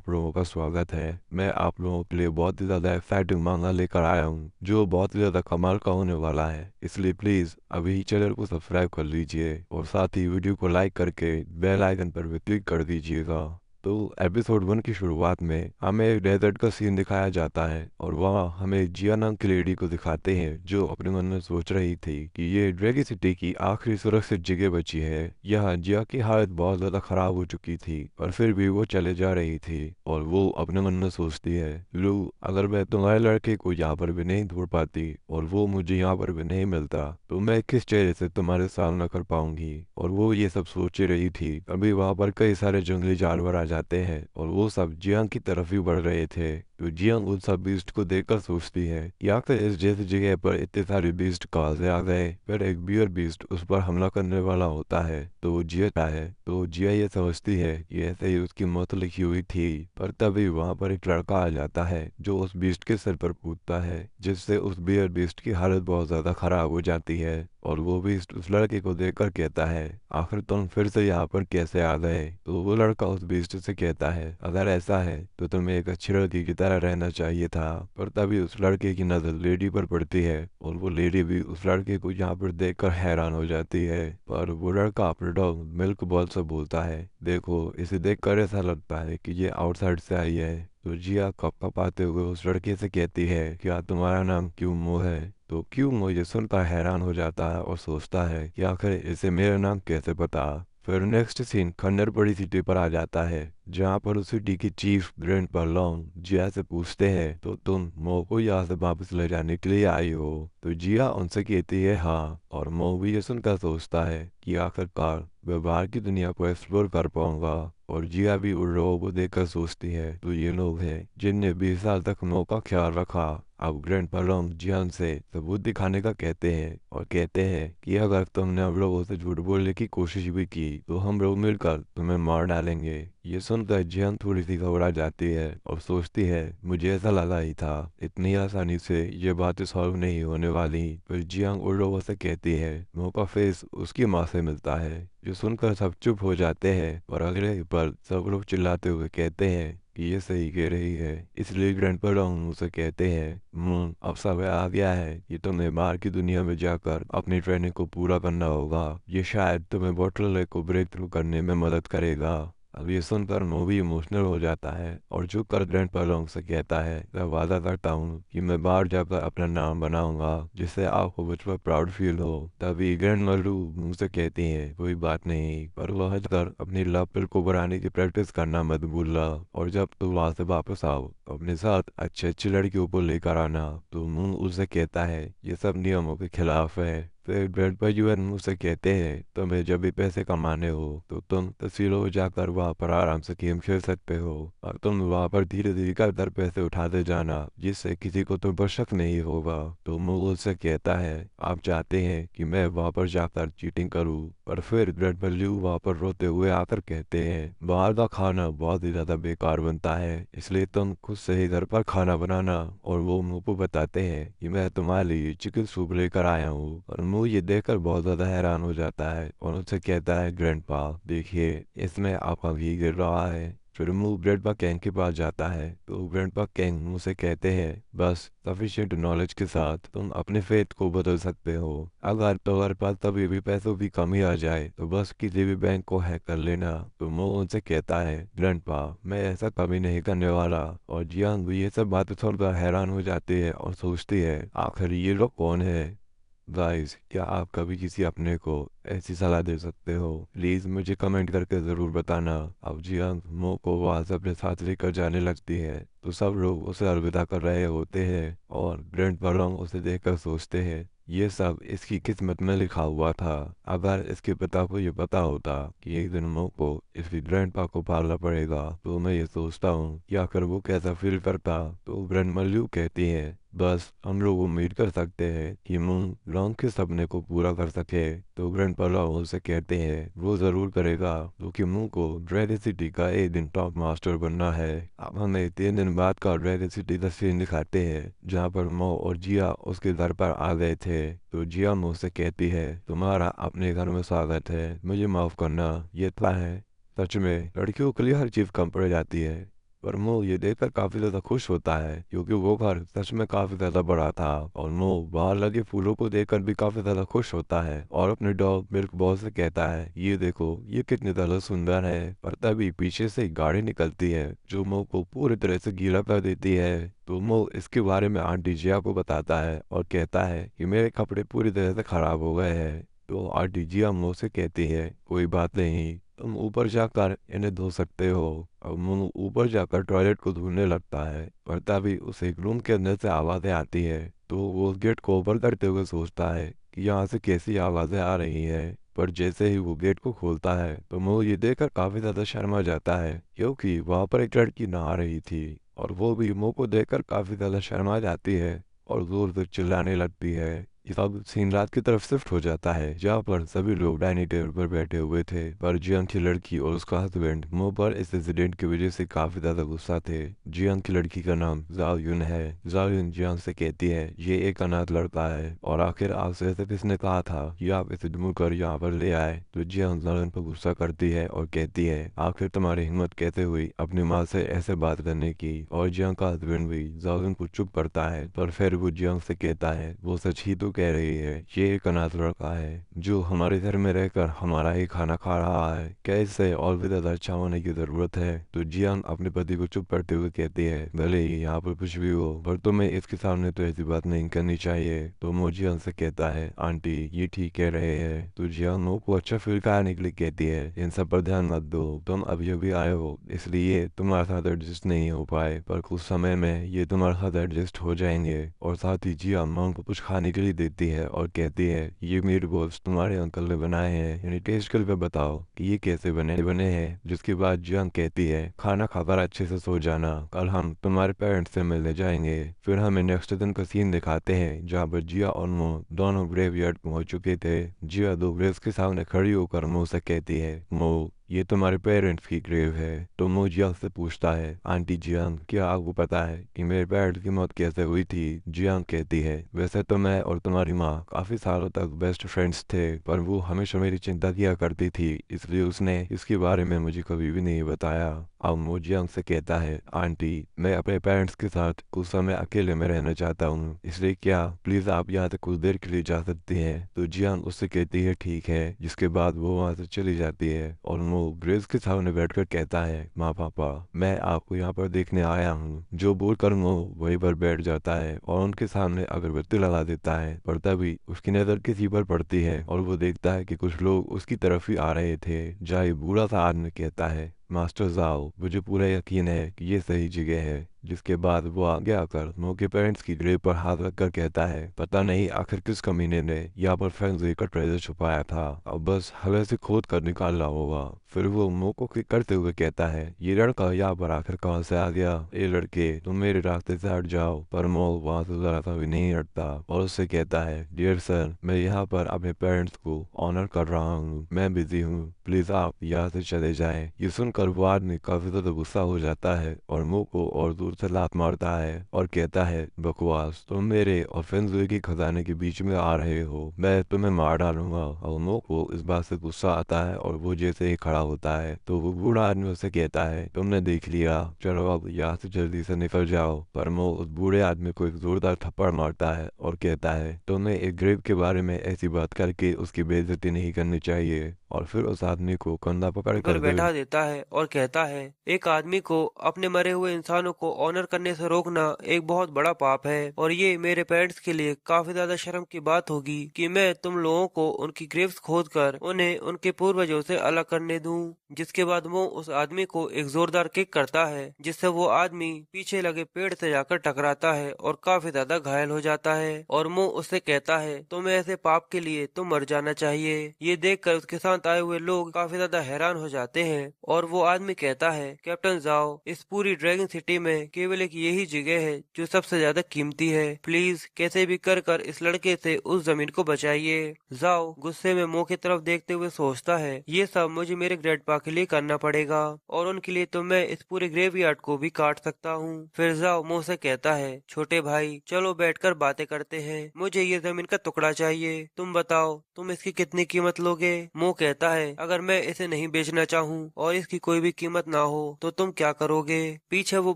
आप लोगों का स्वागत है। मैं आप लोगों के लिए बहुत ही ज़्यादा एक्साइटिंग मांगा लेकर आया हूँ जो बहुत ही ज़्यादा कमाल का होने वाला है। इसलिए प्लीज़ अभी चैनल को सब्सक्राइब कर लीजिए और साथ ही वीडियो को लाइक करके बेल आइकन पर भी क्लिक कर दीजिएगा। तो एपिसोड 1 की शुरुआत में हमें एक डेजर्ट का सीन दिखाया जाता है और वहाँ हमें जिया नाम की लेडी को दिखाते हैं जो अपने मन में सोच रही थी कि ये ड्रैगी सिटी की आखिरी सुरक्षित जगह बची है। यहाँ जिया की हालत बहुत ज़्यादा खराब हो चुकी थी और फिर भी वो चले जा रही थी और वो अपने मन में सोचती है, लू, अगर मैं तुम्हारे लड़के को यहाँ पर भी नहीं ढूंढ पाती और वो मुझे यहाँ पर भी नहीं मिलता तो मैं किस चेहरे से तुम्हारे सामना कर पाऊंगी। और वो ये सब सोच ही रही थी अभी वहां पर कई सारे जंगली जानवर आ जाते हैं और वो सब जियांग की तरफ ही बढ़ रहे थे। तो जियांग उन सब बीस्ट को देखकर सोचती है कि आखिर इस जैसी जगह पर इतने सारे बीस्ट कहाँ से आ गए। फिर एक बियर बीस्ट उस पर हमला करने वाला होता है तो वो जिया है तो जिया ये समझती है कि ऐसे ही उसकी मौत लिखी हुई थी। पर तभी वहां पर एक लड़का आ जाता है जो उस बीस्ट के सिर पर कूदता है जिससे उस बियर बीस्ट की हालत बहुत ज्यादा खराब हो जाती है। और वो भी उस लड़के को देखकर कहता है, आखिर तुम फिर से यहाँ पर कैसे आ गए। तो वो लड़का उस बीस्ट से कहता है, अगर ऐसा है तो तुम्हें एक अच्छी लड़की की तरह रहना चाहिए था। पर तभी उस लड़के की नजर लेडी पर पड़ती है और वो लेडी भी उस लड़के को यहाँ पर देखकर हैरान हो जाती है। पर वो लड़का अपने डॉग मिल्क बॉल से बोलता है, देखो इसे देखकर ऐसा लगता है कि ये आउटसाइड से आई है। तो जिया कपकपाते हुए उस लड़के से कहती है, क्या तुम्हारा नाम क्यों मो है। तो क्यों मो ये सुनकर हैरान हो जाता है और सोचता है कि आखिर इसे मेरा नाम कैसे पता। फिर नेक्स्ट सीन खंडर बड़ी सिटी पर आ जाता है जहाँ पर उस सिटी की चीफ ग्रैंड परलोंग जिया से पूछते हैं, तो तुम मो को यहाँ से वापस ले जाने के लिए आई हो। तो जिया उनसे कहती है हाँ, और मो भी ये सुनकर सोचता है कि आखिरकार मैं बाहर की दुनिया को एक्सप्लोर कर पाऊंगा। और जिया भी उन लोगों को देखकर सोचती है, तो ये लोग हैं जिनने 20 साल तक मो का ख्याल रखा। अब ग्रैंड परलोंग जियान से सबूत दिखाने का कहते हैं और कहते हैं कि अगर तुमने हम लोगों से झूठ बोलने की कोशिश भी की तो हम लोग मिलकर तुम्हें मार डालेंगे। ये सुनकर जियान थोड़ी सी घबरा जाती है और सोचती है, मुझे ऐसा लगा ही था इतनी आसानी से ये बातें सॉल्व नहीं होने वाली। फिर जियांग उन लोगों से कहती है, मो का फेस उसकी माँ से मिलता है। जो सुनकर सब चुप हो जाते हैं और अगले ही पल सब लोग चिल्लाते हुए कहते हैं कि ये सही कह रही है। इसलिए ग्रैंडपा उसे कहते हैं, अब समय आ गया है कि तुम्हें बाहर की दुनिया में जाकर अपनी ट्रेनिंग को पूरा करना होगा। ये शायद तुम्हें बॉटल लेक को ब्रेक थ्रू करने में मदद करेगा। अब ये सुनकर मूवी इमोशनल हो जाता है और झुक कर ग्रैंडपा से कहता है, मैं वादा करता हूँ कि मैं बाहर जाकर अपना नाम बनाऊंगा जिससे आपको मुझ पर प्राउड फील हो। तभी ग्रैंड मल्लू मुझसे कहती है, कोई बात नहीं, पर वह हटकर अपनी लव पिल को बनाने की प्रैक्टिस करना मत भूलना और जब तुम वहां से वापस आओ तो अपने साथ अच्छे अच्छी लड़कियों को लेकर आना। तो मून उसे कहता है, ये सब नियमों के खिलाफ है। फिर ब्रेड पर यूएन मुझसे कहते हैं, तुम्हें जब भी पैसे कमाने हो तो तुम तस्वीरों में जाकर वहां पर आराम से गेम खेल सकते हो और तुम वहां पर धीरे धीरे कर पैसे उठाते जाना जिससे किसी को तुम पर शक नहीं होगा। तो मुगल से कहता है, आप चाहते हैं कि मैं वहां पर जाकर चीटिंग करूं। पर फिर ब्रेड पर ल्यू वहां पर रोते हुए आकर कहते हैं, बाहर का खाना बहुत ही ज्यादा बेकार बनता है इसलिए तुम खुद से ही घर पर खाना बनाना। और वो मुंह को बताते हैं कि मैं तुम्हारे लिए चिकन सूप लेकर आया हूँ। और मुंह ये देखकर बहुत ज्यादा हैरान हो जाता है और उनसे कहता है, ग्रैंडपा देखिए इसमें आपका घी गिर रहा है। फिर मुंह ग्रैंडपा कैंग के पास जाता है तो ग्रैंडपा कैंग मुंह से कहते हैं, बस सफिशिएंट नॉलेज के साथ तुम अपने फेथ को बदल सकते हो। अगर तुम्हारे पास तभी भी पैसों की कमी आ जाए तो बस किसी भी बैंक को हैक कर लेना। तो मुंह उनसे कहता है, ग्रैंडपा मैं ऐसा कभी नहीं करने वाला। और जियांग भी ये सब बातें सुनकर हैरान हो जाती है और सोचती है, आखिर ये लोग कौन है। गाइस, क्या आप कभी किसी अपने को ऐसी सलाह दे सकते हो? प्लीज मुझे कमेंट करके जरूर बताना। अब जियांग मो को वहां से अपने साथ लेकर जाने लगती है तो सब लोग उसे अलविदा कर रहे होते हैं और ग्रैंड परलोंग उसे देखकर सोचते हैं, ये सब इसकी किस्मत में लिखा हुआ था। अगर इसके पिता को ये पता होता कि एक दिन मो को इसकी ग्रैंडपा को पालना पड़ेगा तो मैं ये सोचता हूँ कि आखिर वो कैसा फील करता। तो ग्रैंड मल्लू कहती है, बस हम लोग उम्मीद कर सकते हैं कि मून लॉन्ग के सपने को पूरा कर सके। तो ग्रैंड परलोंग उसे कहते हैं वो जरूर करेगा क्योंकि मून को ड्रैगन सिटी का एक दिन टॉप मास्टर बनना है। अब हमें 3 दिन बाद का ड्रैगन सिटी का सीन दिखाते हैं जहाँ पर मो और जिया उसके घर पर आ गए थे। तो जिया मो से कहती है, तुम्हारा अपने घर में स्वागत है, मुझे माफ करना ये था है। सच में लड़कियों के लिए हर चीज कम पड़ जाती है। पर मो ये देखकर काफी ज्यादा खुश होता है क्योंकि वो घर सच में काफी ज्यादा बड़ा था। और मो बाहर लगे फूलों को देखकर भी काफी ज्यादा खुश होता है और अपने डॉग मिल्क बॉय से कहता है, ये देखो ये कितनी ज्यादा सुंदर है। पर तभी पीछे से एक गाड़ी निकलती है जो मो को पूरी तरह से गीला कर देती है। तो मो इसके बारे में आंटी जिया को बताता है और कहता है कि मेरे कपड़े पूरी तरह से खराब हो गए हैं। तो आंटी जिया मो से कहती है, कोई बात नहीं, तुम ऊपर जाकर इन्हें धो सकते हो। और मोनू ऊपर जाकर टॉयलेट को ढूंढने लगता है पर तभी उसे एक रूम के अंदर से आवाजें आती है। तो वो उस गेट को ओपन करते हुए सोचता है कि यहाँ से कैसी आवाजें आ रही है। पर जैसे ही वो गेट को खोलता है तो मोनू ये देखकर काफी ज्यादा शर्मा जाता है क्योंकि वहां पर एक लड़की नहा रही थी और वो भी मोनू को देखकर काफी ज्यादा शर्मा जाती है और जोर से चिल्लाने लगती है। ये सब सीन रात की तरफ शिफ्ट हो जाता है जहाँ पर सभी लोग डाइनिंग टेबल पर बैठे हुए थे। पर जियांग की लड़की और उसका हस्बैंड मो पर इस इंसिडेंट की वजह से काफी ज्यादा गुस्सा थे। जियांग की लड़की का नाम जाओ युन है। जाओ युन जियांग से कहती है, ये एक अनाथ लड़का है और आखिर आपसे ऐसे किसने कहा था कि आप इसे ढूंढ कर यहाँ पर ले आए। तो जियांग जाओ पर गुस्सा करती है और कहती है, आखिर तुम्हारी हिम्मत कैसे हुई अपनी माँ से ऐसे बात करने की। और जियांग का हस्बैंड भी जाओ युन को चुप करता है पर फिर वो जियांग से कहता है, वो सच ही तो कह रही है, ये एक अनाथ लड़का है जो हमारे घर में रहकर हमारा ही खाना खा रहा है। क्या इससे और भी ज्यादा अच्छा होने की जरूरत है। तो जियांग अपने पति को चुप करते हुए कहती है, भले ही यहाँ पर कुछ भी हो पर तुम्हें इसके सामने तो ऐसी बात नहीं करनी चाहिए। तो मो जियांग से कहता है, आंटी ये ठीक कह रहे हैं। तो जियांग मो को अच्छा फील कराने के लिए कहती है, इन सब पर ध्यान मत दो, तुम अभी अभी आए हो इसलिए तुम्हारे साथ एडजस्ट नहीं हो पाए, पर कुछ समय में ये तुम्हारे साथ एडजस्ट हो जाएंगे। और साथ ही जियांग मो को कुछ खाने के लिए देती है और कहती है, ये मीट बॉल्स तुम्हारे अंकल ने बनाए हैं, यानी टेस्ट करके बताओ कि ये कैसे बने बने हैं। जिसके बाद जियांग कहती है, खाना खाकर अच्छे से सो जाना, कल हम तुम्हारे पेरेंट्स से मिलने जाएंगे। फिर हमें नेक्स्ट दिन का सीन दिखाते हैं जहाँ पर जिया और मो दोनों ग्रेवयार्ड पहुंच चुके थे। जिया दो ग्रेव्स के सामने खड़ी होकर मो से कहती है, मो ये तुम्हारे पेरेंट्स की ग्रेव है। तो मो जियांग से पूछता है, आंटी जियांग क्या आपको पता है कि मेरे पेरेंट्स की मौत कैसे हुई थी। जियांग कहती है, वैसे तो मैं और तुम्हारी माँ काफी सालों तक बेस्ट फ्रेंड्स थे पर वो हमेशा मेरी चिंता किया करती थी इसलिए उसने इसके बारे में मुझे कभी भी नहीं बताया। अब मो जियांग से कहता है, आंटी मैं अपने पेरेंट्स के साथ कुछ समय अकेले में रहना चाहता हूँ इसलिए क्या प्लीज आप यहाँ से कुछ देर के लिए जा सकती हैं। तो जियांग उससे कहती है, ठीक है। जिसके बाद वो वहां से चली जाती है और वो ग्रेस के सामने बैठकर कहता है, माँ पापा मैं आपको यहाँ पर देखने आया हूँ। जो बोलकर वो वहीं पर बैठ जाता है और उनके सामने अगरबत्ती लगा देता है। पर तभी उसकी नजर किसी पर पड़ती है और वो देखता है कि कुछ लोग उसकी तरफ ही आ रहे थे। जहाँ एक बूढ़ा सा आदमी कहता है, मास्टर जाओ मुझे पूरा यकीन है कि ये सही जगह है। जिसके बाद वो आगे आकर मो के पेरेंट्स की ग्रेव पर हाथ रखकर कहता है, पता नहीं आखिर किस कमीने ने यहाँ पर फैंसी का ट्रेजर छुपाया था, अब बस हवे से खोद कर निकालना होगा। फिर वो मो को किक करते हुए कहता है, ये लड़का यहाँ पर आखिर कहाँ से आ गया। ये लड़के तुम मेरे रास्ते से हट जाओ। पर मो वहां से जरा सा भी नहीं हटता और उससे कहता है, डियर सर मैं यहाँ पर अपने पेरेंट्स को ऑनर कर रहा हूँ, मैं बिजी हूँ, प्लीज आप यहाँ से चले जाएं। ये सुनकर वो आदमी काफी ज्यादा गुस्सा हो जाता है और मुंह को और दूर से लात मारता है और कहता है, बकवास, तुम मेरे और फेंजुए की खजाने के बीच में आ रहे हो, मैं तुम्हें मार डालूंगा। और मुंह को इस बात से गुस्सा आता है और वो जैसे ही खड़ा होता है तो वो बूढ़ा आदमी उसे कहता है, तुमने देख लिया, चलो अब यहाँ से जल्दी से निकल जाओ। पर मुंह उस बूढ़े आदमी को एक जोरदार थप्पड़ मारता है और कहता है, तुम्हें एक ग्रेव के बारे में ऐसी बात करके उसकी बेइज्जती नहीं करनी चाहिए। और फिर उस आदमी को कंधा पकड़ पर कर बैठा देता है और कहता है, एक आदमी को अपने मरे हुए इंसानों को ऑनर करने से रोकना एक बहुत बड़ा पाप है और ये मेरे पेरेंट्स के लिए काफी ज्यादा शर्म की बात होगी कि मैं तुम लोगों को उनकी ग्रेव्स खोद कर उन्हें उनके पूर्वजों से अलग करने दूं। जिसके बाद वो उस आदमी को एक जोरदार किक करता है जिससे वो आदमी पीछे लगे पेड़ से जाकर टकराता है और काफी ज्यादा घायल हो जाता है। और वो उससे कहता है, तुम्हें ऐसे पाप के लिए तो मर जाना चाहिए। ये देखकर उसके साथ आए हुए लोग काफी ज्यादा हैरान हो जाते हैं और वो आदमी कहता है, कैप्टन जाओ इस पूरी ड्रैगन सिटी में केवल एक यही जगह है जो सबसे ज्यादा कीमती है। प्लीज कैसे भी कर इस लड़के से उस जमीन को बचाइए। जाओ गुस्से में मुंह की तरफ देखते हुए सोचता है, ये सब मुझे मेरे ग्रैंडपा के लिए करना पड़ेगा और उनके लिए तो मैं इस पूरे ग्रेवयार्ड को भी काट सकता हूँ। फिर जाओ मुंह से कहता है, छोटे भाई चलो बैठकर बातें करते हैं, मुझे ये जमीन का टुकड़ा चाहिए, तुम बताओ तुम इसकी कितनी कीमत लोगे। मुंह कहता है, अगर मैं इसे नहीं बेचना चाहूँ और इसकी कोई भी कीमत ना हो तो तुम क्या करोगे। पीछे वो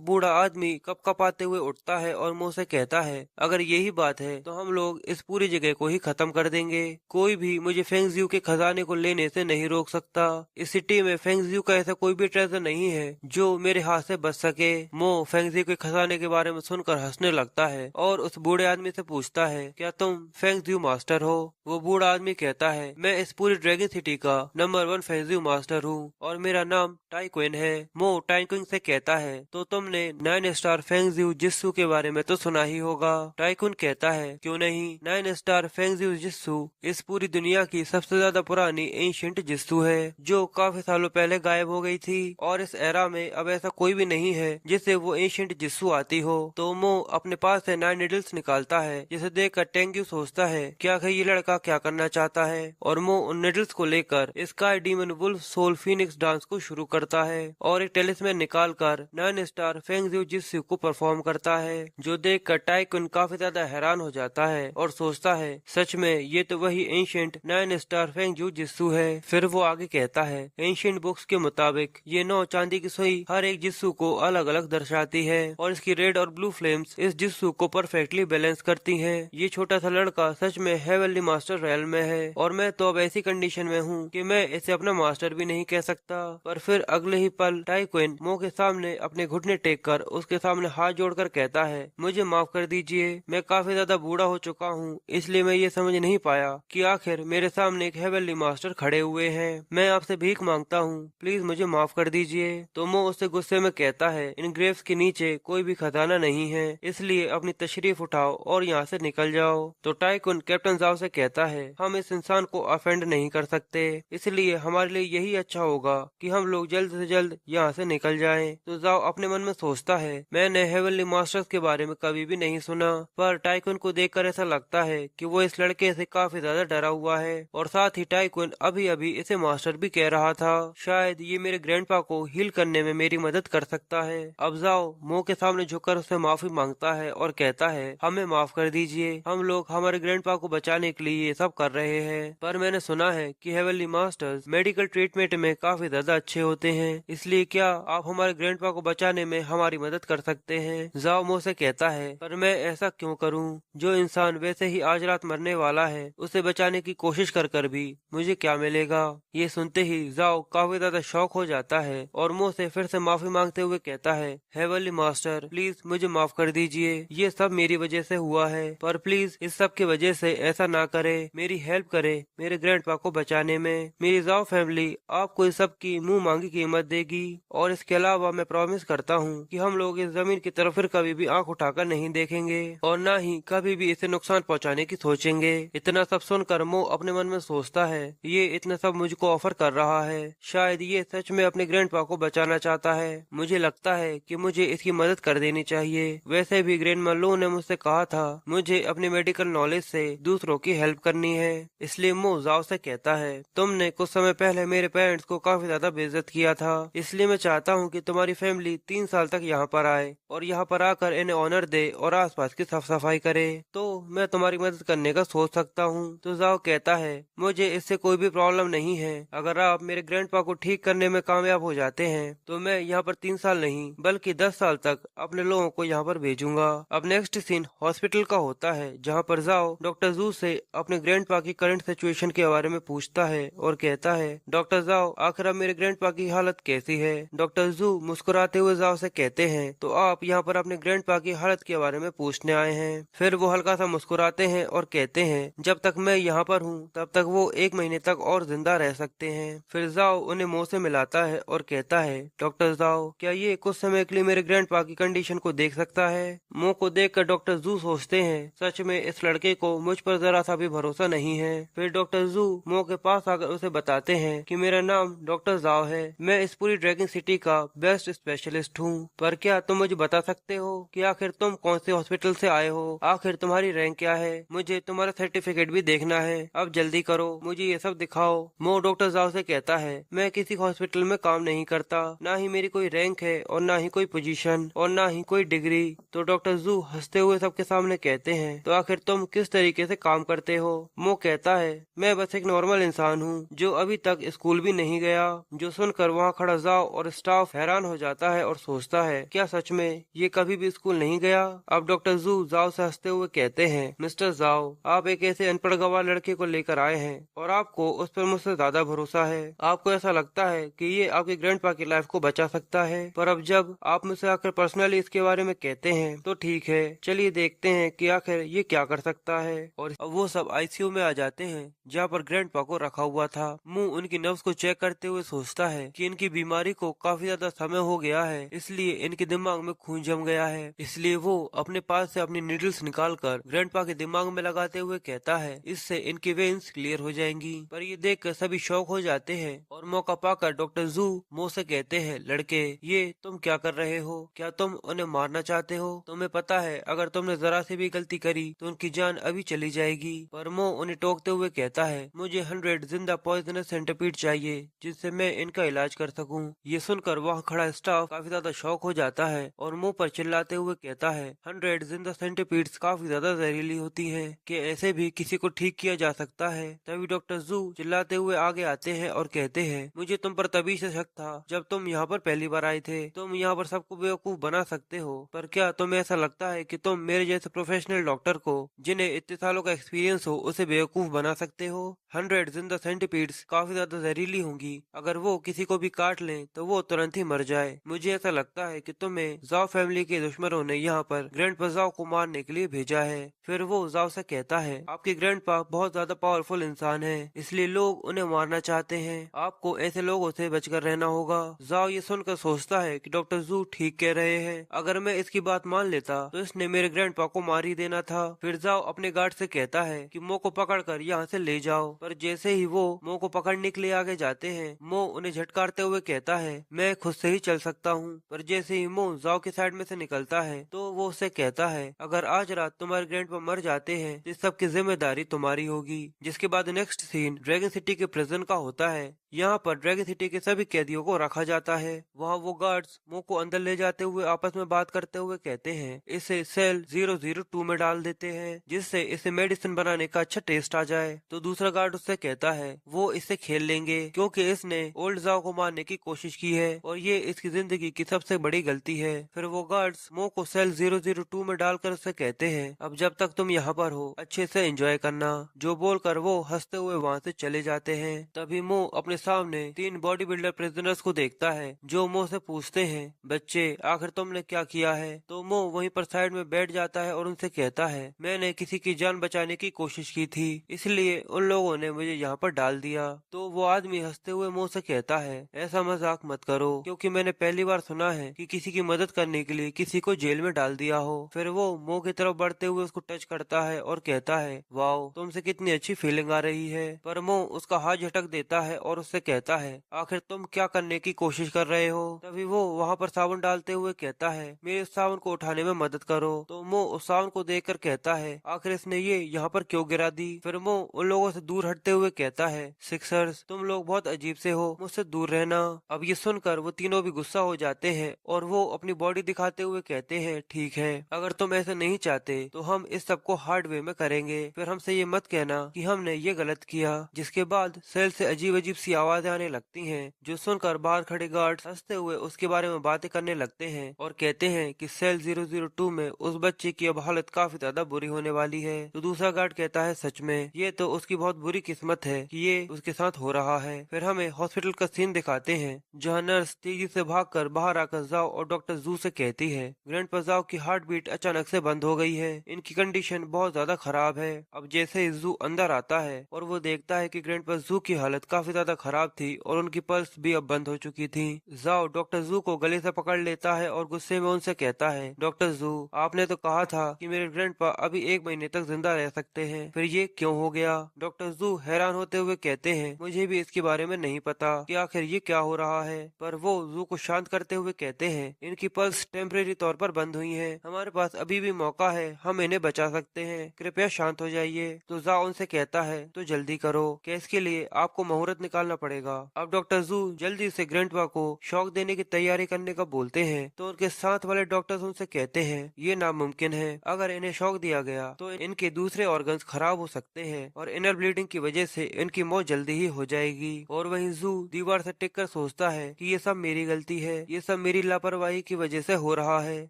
बूढ़ा आदमी कपकपाते हुए उठता है और मुंह से कहता है, अगर यही बात है तो हम लोग इस पूरी जगह को ही खत्म कर देंगे। कोई भी मुझे फेंगजियो के खजाने को लेने से नहीं रोक सकता। इस सिटी में फेंगजियो का ऐसा कोई भी ट्रेजर नहीं है जो मेरे हाथ से बच सके। मो फेंगजियो के खजाने के बारे में सुनकर हंसने लगता है और उस बूढ़े आदमी से पूछता है, क्या तुम फेंगजियो मास्टर हो। वो बूढ़ा आदमी कहता है, मैं इस पूरी ड्रैगन सिटी का नंबर 1 फेंगजियो मास्टर हूँ और मेरा नाम टाइक्विन है। मो टाइक्विन से कहता है, तो तुमने 9 स्टार फेंगजियो जित्सु के बारे में तो सुना ही होगा। टाइक्विन कहता है, क्यों नहीं, 9 स्टार फेंगजियो जित्सु इस पूरी दुनिया की सबसे ज्यादा पुरानी एंशिएंट जित्सु है जो काफी सालों पहले गायब हो गई थी और इस एरा में अब ऐसा कोई भी नहीं है जिससे वो एंशिएंट जित्सु आती हो। तो मो अपने पास से 9 निडल्स निकालता है जिसे देखकर टेंग्यू सोचता है कि आखिर ये लड़का क्या करना चाहता है और मो उन निडल्स को लेकर sky demon wolf soul phoenix dance को शुरू करता है और एक टेलिस्मैन निकालकर 9 स्टार फेंगजियो जित्सु को परफॉर्म करता है, जो देखकर टाइक्विन काफी ज्यादा हैरान हो जाता है और सोचता है, सच में ये तो वही एंशिएंट 9 स्टार फेंगजियो जित्सु है। फिर वो आगे कहता है, एंशिएंट बुक्स के मुताबिक ये 9 चांदी की सुई हर एक जित्सु को अलग अलग दर्शाती है और इसकी रेड और ब्लू फ्लेम्स इस जित्सु को परफेक्टली बैलेंस करती हैं। ये छोटा सा लड़का सच में हेवनली मास्टर रॉयल में है और मैं तो अब ऐसी कंडीशन में हूँ कि मैं इसे अपना मास्टर भी नहीं कह सकता। पर फिर अगले ही पल टाइक्विन मो के सामने अपने घुटने टेक कर उसके सामने हाथ जोड़कर कहता है, मुझे माफ कर दीजिए, मैं काफी ज्यादा बूढ़ा हो चुका हूँ, इसलिए मैं ये समझ नहीं पाया कि आखिर मेरे सामने एक हेवनली मास्टर खड़े हुए हैं। मैं आपसे भीख मांगता हूँ, प्लीज मुझे माफ कर दीजिए। तो मो उससे गुस्से में कहता है, इन ग्रेव्स के नीचे कोई भी खजाना नहीं है, इसलिए अपनी तशरीफ उठाओ और यहाँ से निकल जाओ। तो टाइक्विन कैप्टन जाओ से कहता है, हम इस इंसान को अफेंड नहीं कर सकते, इसलिए हमारे लिए यही अच्छा होगा कि हम लोग जल्द से जल्द यहाँ से निकल जाएं। तो जाओ अपने मन में सोचता है, मैंने हेवनली मास्टर्स के बारे में कभी भी नहीं सुना, पर टाइक्विन को देखकर ऐसा लगता है कि वो इस लड़के से काफी ज्यादा डरा हुआ है और साथ ही टाइक्विन अभी अभी इसे मास्टर भी कह रहा था। शायद ये मेरे ग्रैंडपा को हील करने में मेरी मदद कर सकता है। अब जाओ मो के सामने झुककर उससे माफी मांगता है और कहता है, हमें माफ कर दीजिए, हम लोग हमारे ग्रैंडपा को बचाने के लिए ये सब कर रहे हैं, पर मैंने सुना है कि हेवनली मास्टर्स मेडिकल ट्रीटमेंट में काफी ज्यादा अच्छे होते हैं, इसलिए क्या आप हमारे ग्रैंडपा को बचाने में हमारी मदद कर सकते हैं। जाओ मो से कहता है, पर मैं ऐसा क्यों करूं, जो इंसान वैसे ही आज रात मरने वाला है उसे बचाने की कोशिश कर भी मुझे क्या मिलेगा। ये सुनते ही जाओ काफी ज्यादा शौक हो जाता है और मो से फिर से माफी मांगते हुए कहता है, हेवनली मास्टर प्लीज मुझे माफ कर दीजिए, ये सब मेरी वजह से हुआ है, पर प्लीज इस सब की वजह से ऐसा ना करे, मेरी हेल्प करे मेरे ग्रैंडपा को बचाने में। मेरी जाओ फैमिली आपको इस सब की मुंह मांगी कीमत देगी और इसके अलावा मैं प्रॉमिस करता हूँ कि हम लोग इस जमीन की तरफ फिर कभी भी आंख उठाकर नहीं देखेंगे और न ही कभी भी इसे नुकसान पहुँचाने की सोचेंगे। इतना सब सुनकर मो अपने मन में सोचता है, ये इतना सब मुझको ऑफर कर रहा है, शायद ये सच में अपने ग्रैंडपा को बचाना चाहता है। मुझे लगता है कि मुझे इसकी मदद कर देनी चाहिए। वैसे भी ग्रैंडमा लो ने मुझसे कहा था मुझे अपनी मेडिकल नॉलेज से दूसरों की हेल्प करनी है, इसलिए मो जाओ से कहता है, तुमने कुछ समय पहले मेरे पेरेंट्स को काफी ज्यादा बेइज्जत किया था, इसलिए मैं चाहता हूँ कि तुम्हारी फैमिली 3 साल तक यहाँ पर आए और यहाँ पर आकर इन्हें ऑनर दे और आसपास की साफ सफाई करे, तो मैं तुम्हारी मदद करने का सोच सकता हूँ। तो जाओ कहता है, मुझे इससे कोई भी प्रॉब्लम नहीं है, अगर आप मेरे ग्रैंडपा को ठीक करने में कामयाब हो जाते हैं तो मैं यहाँ पर 3 साल नहीं बल्कि 10 साल तक अपने लोगों को यहाँ पर भेजूंगा। अब नेक्स्ट सीन हॉस्पिटल का होता है जहाँ पर जाओ डॉक्टर जू से अपने ग्रैंडपा की करंट सिचुएशन के बारे में पूछता है और कहता है, डॉक्टर जाओ आखिर अब मेरे ग्रैंडपा की हालत कैसी है। डॉक्टर जू मुस्कुराते हुए जाओ से कहते हैं, तो आप यहाँ पर अपने ग्रैंडपा की हालत के बारे में पूछने आए हैं। फिर वो हल्का सा मुस्कुराते हैं और कहते हैं, जब तक मैं यहाँ पर हूँ तब तक वो 1 महीने तक और जिंदा रह सकते हैं। फिर जाओ उन्हें मुंह से मिलाता है और कहता है, डॉक्टर जाओ क्या ये कुछ समय के लिए मेरे ग्रैंडपा की कंडीशन को देख सकता है। मुंह को देखकर डॉक्टर जू सोचते हैं, सच में इस लड़के को मुझ पर जरा सा भी भरोसा नहीं है। फिर डॉक्टर जू मुंह के पास आकर उसे बताते हैं कि मेरा नाम डॉक्टर जाओ है, मैं इस पूरी ड्रैगन सिटी का बेस्ट स्पेशलिस्ट हूँ, पर क्या तुम मुझे बता सकते हो कि आखिर तुम कौन से हॉस्पिटल से आए हो, आखिर तुम्हारी रैंक क्या है? मुझे तुम्हारा सर्टिफिकेट भी देखना है। अब जल्दी करो, मुझे ये सब दिखाओ। मो डॉक्टर जाओ से कहता है, मैं किसी हॉस्पिटल में काम नहीं करता, ना ही मेरी कोई रैंक है और ना ही कोई पोजीशन और ना ही कोई डिग्री। तो डॉक्टर जू हंसते हुए सबके सामने कहते हैं, तो आखिर तुम किस तरीके से काम करते हो? मो कहता है, मैं बस एक नॉर्मल इंसान हूँ जो अभी तक स्कूल भी नहीं गया। जो सुनकर वहाँ खड़ा जाओ और स्टाफ हैरान हो जाता है और सोचता है, क्या सच में ये कभी भी स्कूल नहीं गया? अब डॉक्टर जू जाओ से हंसते हुए कहते हैं, मिस्टर जाओ, आप एक ऐसे अनपढ़ गवार लड़के को लेकर आए हैं और आपको उस पर मुझसे ज्यादा भरोसा है। आपको ऐसा लगता है कि ये आपके ग्रैंडपा की लाइफ को बचा सकता है, पर अब जब आप मुझसे आकर पर्सनली इसके बारे में कहते हैं तो ठीक है, चलिए देखते हैं कि आखिर ये क्या कर सकता है। और अब वो सब आईसीयू में आ जाते हैं जहाँ पर ग्रैंडपा को रखा हुआ था। मुंह उनकी नब्ज को चेक करते हुए सोचता है कि इनकी बीमारी को काफी ज्यादा समय हो गया है, इसलिए इनके दिमाग में खून जम गया है। इसलिए वो अपने पास से अपनी नीडल्स निकालकर ग्रैंडपा के दिमाग में लगाते हुए कहता है, इससे इनकी वेन्स क्लियर हो जाएंगी। पर ये देखकर सभी शॉक हो जाते हैं और मौका पाकर डॉक्टर जू मो से कहते हैं, लड़के ये तुम क्या कर रहे हो? क्या तुम उन्हें मारना चाहते हो? तुम्हें पता है अगर तुमने जरा सी भी गलती करी तो उनकी जान अभी चली जाएगी। पर मो उन्हें टोकते हुए कहता है, मुझे 100 जिंदा पॉइजनस सेंटीपीड चाहिए जिससे मैं इनका इलाज कर सकूं। ये सुनकर वहाँ खड़ा स्टाफ काफी ज्यादा शॉक हो जाता है और मुंह पर चिल्लाते हुए कहता है, 100 जिंदा सेंटीपीड्स काफी ज्यादा जहरीली होती है, कि ऐसे भी किसी को ठीक किया जा सकता है? तभी डॉक्टर जू चिल्लाते हुए आगे आते हैं और कहते हैं, मुझे तुम पर तभी से शक था जब तुम यहाँ पर पहली बार आए थे। तुम यहाँ पर सबको बेवकूफ बना सकते हो, पर क्या तुम्हें ऐसा लगता है कि तुम मेरे जैसे प्रोफेशनल डॉक्टर को, जिन्हें इतने सालों का एक्सपीरियंस हो, उसे बेवकूफ बना सकते हो? 100 जिंदा सेंटीपीड्स काफी ज्यादा जहरीली होंगी, अगर वो किसी को भी काट लें तो वो तुरंत ही मर जाए। मुझे ऐसा लगता है कि तुम्हें जाओ फैमिली के दुश्मनों ने यहाँ पर ग्रैंडपा जाओ को मारने के लिए भेजा है। फिर वो जाओ से कहता है, आपके ग्रैंडपा बहुत ज्यादा पावरफुल इंसान है, इसलिए लोग उन्हें मारना चाहते हैं। आपको ऐसे लोगों से बचकर रहना होगा। जाओ ये सुनकर सोचता है कि डॉक्टर जू ठीक कह रहे हैं, अगर मैं इसकी बात मान लेता तो इसने मेरे ग्रैंडपा को मार ही देना था। फिर जाओ अपने गार्ड से कहता है कि मो को पकड़कर यहाँ से ले जाओ, पर जैसे ही वो मो को पकड़ने के लिए आगे जाते हैं, मो उन्हें झटकारते हुए कहता है, मैं खुद से ही चल सकता हूँ। पर जैसे ही मो जाओ के साइड में से निकलता है तो वो उससे कहता है, अगर आज रात तुम्हारे ग्रैंडपा मर जाते हैं तो इस सब की जिम्मेदारी तुम्हारी होगी। जिसके बाद नेक्स्ट सीन ड्रैगन सिटी के प्रिजन का होता है। यहाँ पर ड्रैगन सिटी के सभी कैदियों को रखा जाता है। वहाँ वो गार्ड्स मो को अंदर ले जाते हुए आपस में बात करते हुए कहते हैं, इसे सेल 002 में डाल देते हैं जिससे इसे मेडिसिन बनाने का अच्छा टेस्ट आ जाए। तो दूसरा गार्ड उससे कहता है, वो इससे खेल लेंगे क्योंकि इसने ओल्ड जाओ को मारने की कोशिश की है और ये इसकी जिंदगी की सबसे बड़ी गलती है। फिर वो गार्ड्स मो को सेल 002 में डालकर उससे कहते हैं, अब जब तक तुम यहाँ पर हो अच्छे से एंजॉय करना। जो बोलकर वो हंसते हुए वहाँ से चले जाते हैं। तभी मो अपने सामने 3 बॉडी बिल्डर प्रिजनर्स को देखता है जो मो से पूछते हैं, बच्चे आखिर तुमने क्या किया है? तो मो वहीं पर साइड में बैठ जाता है और उनसे कहता है, मैंने किसी की जान बचाने की कोशिश की थी, इसलिए उन लोगों ने मुझे यहाँ पर डाल दिया। तो वो आदमी हंसते हुए मो से कहता है, ऐसा मजाक मत करो, क्योंकि मैंने पहली बार सुना है कि किसी की मदद करने के लिए किसी को जेल में डाल दिया हो। फिर वो मो की तरफ बढ़ते हुए उसको टच करता है और कहता है, वाओ तुमसे कितनी अच्छी फीलिंग आ रही है। पर मो उसका हाथ झटक देता है और उससे कहता है, आखिर तुम क्या करने की कोशिश कर रहे हो? तभी वो वहाँ पर साबुन डालते हुए कहता है, मेरे उस साबुन को उठाने में मदद करो। तो मो उस साबुन को देखकर कहता है, आखिर इसने ये यहाँ पर क्यों गिरा दी? फिर मो उन लोगों से दूर हटते हुए कहता है, सिक्सर्स तुम लोग बहुत अजीब से हो, मुझसे दूर रहना। अब ये सुनकर वो तीनों भी गुस्सा हो जाते हैं और वो अपनी बॉडी दिखाते हुए कहते हैं, ठीक है, अगर तुम ऐसे नहीं चाहते तो हम इस सब को हार्ड वे में करेंगे। फिर हमसे ये मत कहना कि हमने ये गलत किया। जिसके बाद सेल से अजीब अजीब सी आवाजें आने लगती हैं, जो सुनकर बाहर खड़े गार्ड्स हंसते हुए उसके बारे में बातें करने लगते हैं और कहते हैं कि सेल 002 में उस बच्चे की अब हालत काफी ज्यादा बुरी होने वाली है। तो दूसरा गार्ड कहता है, सच में ये तो उसकी बहुत बुरी किस्मत है कि ये उसके साथ हो रहा है। फिर हमें हॉस्पिटल का सीन दिखाते हैं जहाँ नर्स तेजी से भागकर बाहर आकर जाओ और डॉक्टर जू से कहती है, ग्रैंडपा जाओ की हार्ट बीट अचानक से बंद हो गई है, इनकी कंडीशन बहुत ज्यादा खराब है। अब जैसे ही जू अंदर आता है और वो देखता है कि ग्रैंडपा जू की हालत काफी ज्यादा खराब थी और उनकी पल्स भी अब बंद हो चुकी थी। जाओ डॉक्टर जू को गले से पकड़ लेता है और गुस्से में उनसे कहता है, डॉक्टर जू, आपने तो कहा था कि मेरे ग्रैंडपा अभी 1 महीने तक जिंदा रह सकते हैं, फिर ये क्यों हो गया? डॉक्टर जू हैरान होते हुए कहते हैं, मुझे भी इसके बारे में नहीं पता कि आखिर ये क्या हो रहा है, पर वो जू को शांत करते हुए कहते हैं, इनकी पल्स टेम्परेरी तौर पर बंद हुई है, हमारे पास अभी भी मौका है, हम इन्हें बचा सकते हैं, कृपया शांत हो जाइए। तो जाओ उनसे कहता है, तो जल्दी करो, केस के लिए आपको मुहूर्त निकालना पड़ेगा। अब डॉक्टर जू जल्दी से ग्रैंडपा को शॉक देने की तैयारी करने का बोलते हैं, तो उनके साथ वाले डॉक्टर्स उनसे कहते हैं, ये नामुमकिन है, अगर इन्हें शॉक दिया गया तो इनके दूसरे ऑर्गन्स खराब हो सकते हैं और इनर ब्लीडिंग की वजह से इनकी मौत जल्दी ही हो जाएगी। और वहीं जू दीवार से टिक कर सोचता है कि ये सब मेरी गलती है, ये सब मेरी लापरवाही की वजह से हो रहा है।